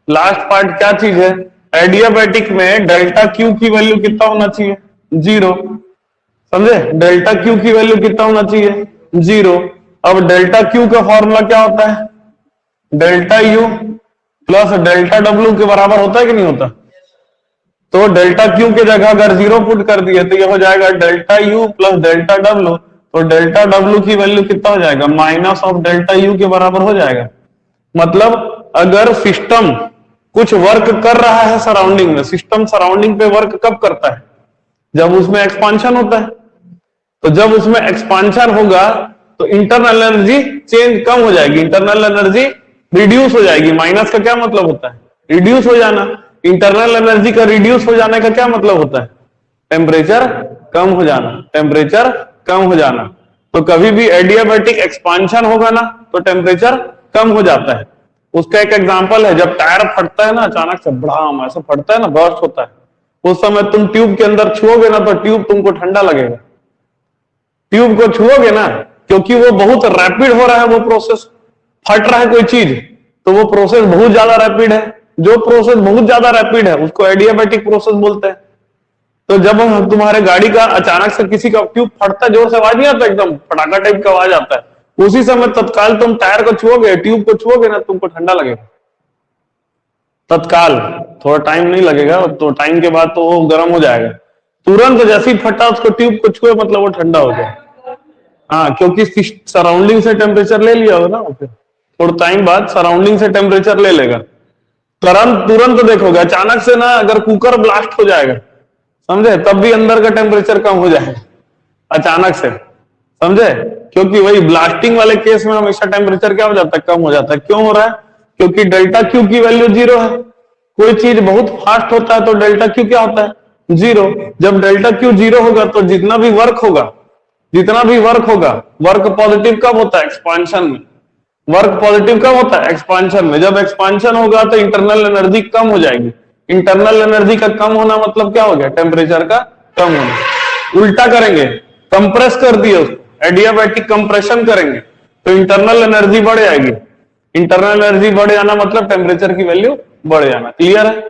लास्ट पार्ट क्या चीज है, एडियाबैटिक में डेल्टा क्यू की वैल्यू कितना होना चाहिए, 0। समझे, डेल्टा क्यू की वैल्यू कितना होना चाहिए, 0। अब डेल्टा क्यू का फॉर्मूला क्या होता है, delta U plus delta W के बराबर होता है कि नहीं होता। तो डेल्टा क्यू की जगह अगर 0 पुट कर दिए तो ये हो जाएगा delta U plus delta W. तो डेल्टा डब्ल्यू की वैल्यू कितना हो जाएगा, माइनस ऑफ डेल्टा यू के बराबर हो जाएगा। मतलब अगर सिस्टम कुछ वर्क कर रहा है सराउंडिंग में, सिस्टम सराउंडिंग पे वर्क कब करता है, जब उसमें एक्सपांशन होता है। तो जब उसमें एक्सपांशन होगा तो इंटरनल एनर्जी चेंज कम हो जाएगी, इंटरनल एनर्जी रिड्यूस हो जाएगी। माइनस का क्या मतलब होता है, रिड्यूस हो जाना। इंटरनल एनर्जी का रिड्यूस हो जाने का क्या मतलब होता है, टेम्परेचर कम हो जाना, टेम्परेचर कम हो जाना। तो कभी भी एडियाबैटिक एक्सपांशन होगा ना तो टेम्परेचर कम हो जाता है। उसका एक एग्जांपल है, जब टायर फटता है ना अचानक से, बड़ा ऐसा फटता है ना, बर्स्ट होता है, उस समय तुम ट्यूब के अंदर छुओगे ना तो ट्यूब तुमको ठंडा लगेगा। ट्यूब को छुओगे ना, क्योंकि वो बहुत रैपिड हो रहा है, वो प्रोसेस, फट रहा है कोई चीज तो वो प्रोसेस बहुत ज्यादा रैपिड है। जो प्रोसेस बहुत ज्यादा रैपिड है उसको एडियाबैटिक प्रोसेस बोलते हैं। तो जब हम तुम्हारे गाड़ी का अचानक से किसी का ट्यूब फटता है, जोर से आवाज नहीं आता, एकदम पटाखा टाइप का आवाज आता है, उसी समय तत्काल तुम टायर को छुओगे, ट्यूब को छुओगे ना, तुमको ठंडा लगेगा तत्काल। थोड़ा टाइम नहीं लगेगा, तो टाइम के बाद तो वो गर्म हो जाएगा। तुरंत जैसे ही फटा उसको ट्यूब को छुए मतलब वो ठंडा हो गया। हाँ, क्योंकि सराउंडिंग से टेम्परेचर ले लिया होगा ना, फिर थोड़ा टाइम बाद सराउंडिंग से टेम्परेचर ले लेगा। तुरंत तुरंत देखोगे अचानक से ना, अगर कुकर ब्लास्ट हो जाएगा समझे, तब भी अंदर का टेम्परेचर कम हो जाएगा अचानक से, समझे। क्योंकि वही ब्लास्टिंग वाले केस में हमेशा टेम्परेचर क्या हो जाता है, कम हो जाता है। क्यों हो रहा है, क्योंकि डेल्टा क्यू की वैल्यू 0 है। कोई चीज बहुत फास्ट होता है तो डेल्टा क्यू क्या होता है, 0। जब डेल्टा क्यू 0 होगा तो जितना भी वर्क होगा, जितना भी वर्क होगा, वर्क पॉजिटिव कब होता है, एक्सपांशन में। वर्क पॉजिटिव कब होता है, एक्सपांशन में। जब एक्सपांशन होगा तो इंटरनल एनर्जी कम हो जाएगी। इंटरनल एनर्जी का कम होना मतलब क्या हो गया, टेम्परेचर का कम होना। उल्टा करेंगे, कंप्रेस कर दिए उसको, एडियाबैटिक कंप्रेशन करेंगे तो इंटरनल एनर्जी बढ़ जाएगी। इंटरनल एनर्जी बढ़ जाना मतलब टेम्परेचर की वैल्यू बढ़ जाना। क्लियर है,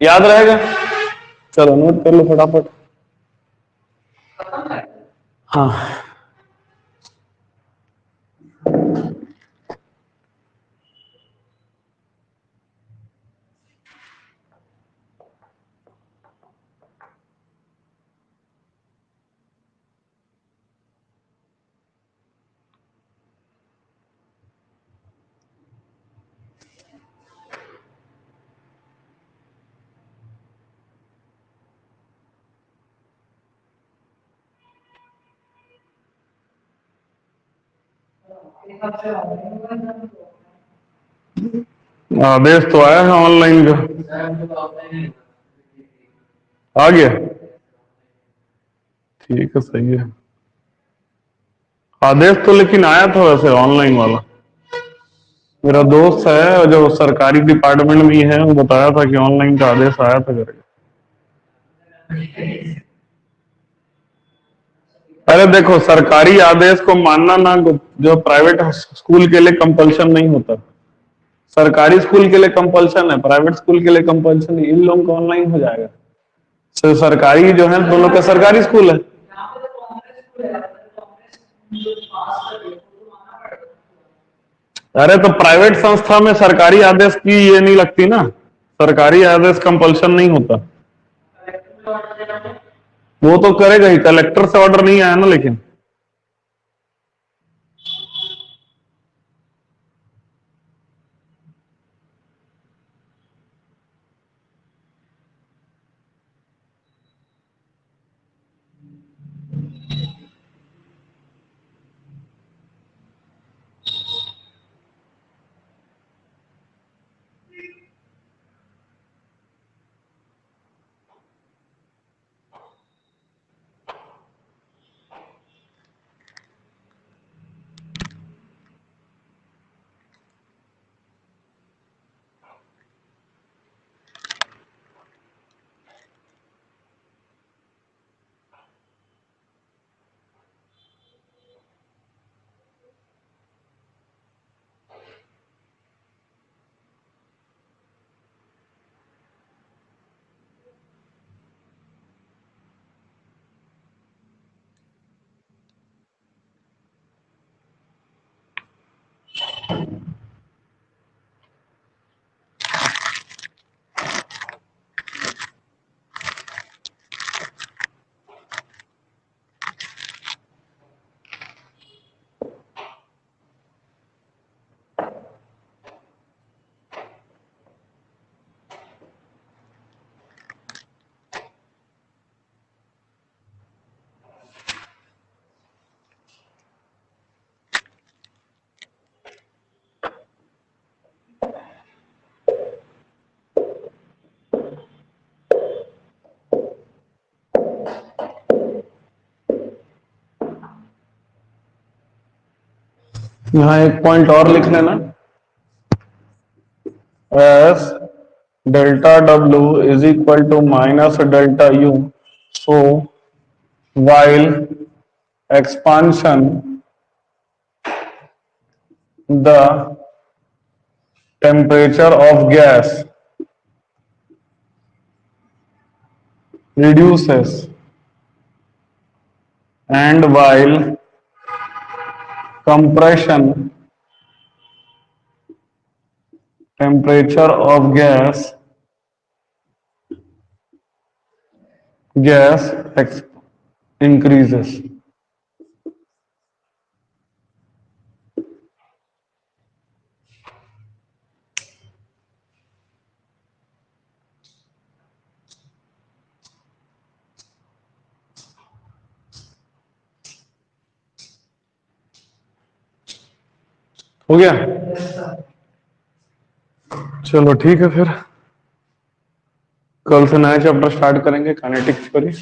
याद रहेगा। चलो नोट कर लो फटाफट। हाँ आदेश तो आया है ऑनलाइन का, आ गया, ठीक है, सही है। आदेश तो लेकिन आया था वैसे ऑनलाइन वाला, मेरा दोस्त है जो सरकारी डिपार्टमेंट में ही है, वो बताया था कि ऑनलाइन का आदेश आया था करके। अरे देखो, सरकारी आदेश को मानना ना जो प्राइवेट स्कूल के लिए कंपल्सन नहीं होता। सरकारी स्कूल के लिए कंपल्सन है, प्राइवेट स्कूल के लिए कंपल्सन नहीं। इन लोगों का ऑनलाइन हो जाएगा। तो सरकारी जो है दोनों का सरकारी स्कूल है। अरे तो प्राइवेट संस्था में सरकारी आदेश की ये नहीं लगती ना, सरकारी आदेश कंपल्सन नहीं होता। वो तो करेगा ही, कलेक्टर से ऑर्डर नहीं आया ना लेकिन। यहाँ एक पॉइंट और लिख लेना, S delta W is equal to minus delta U, so while expansion the temperature of gas reduces and while compression temperature of gas increases। हो गया, चलो ठीक है, फिर कल से नया चैप्टर स्टार्ट करेंगे काइनेटिक्स पर ही।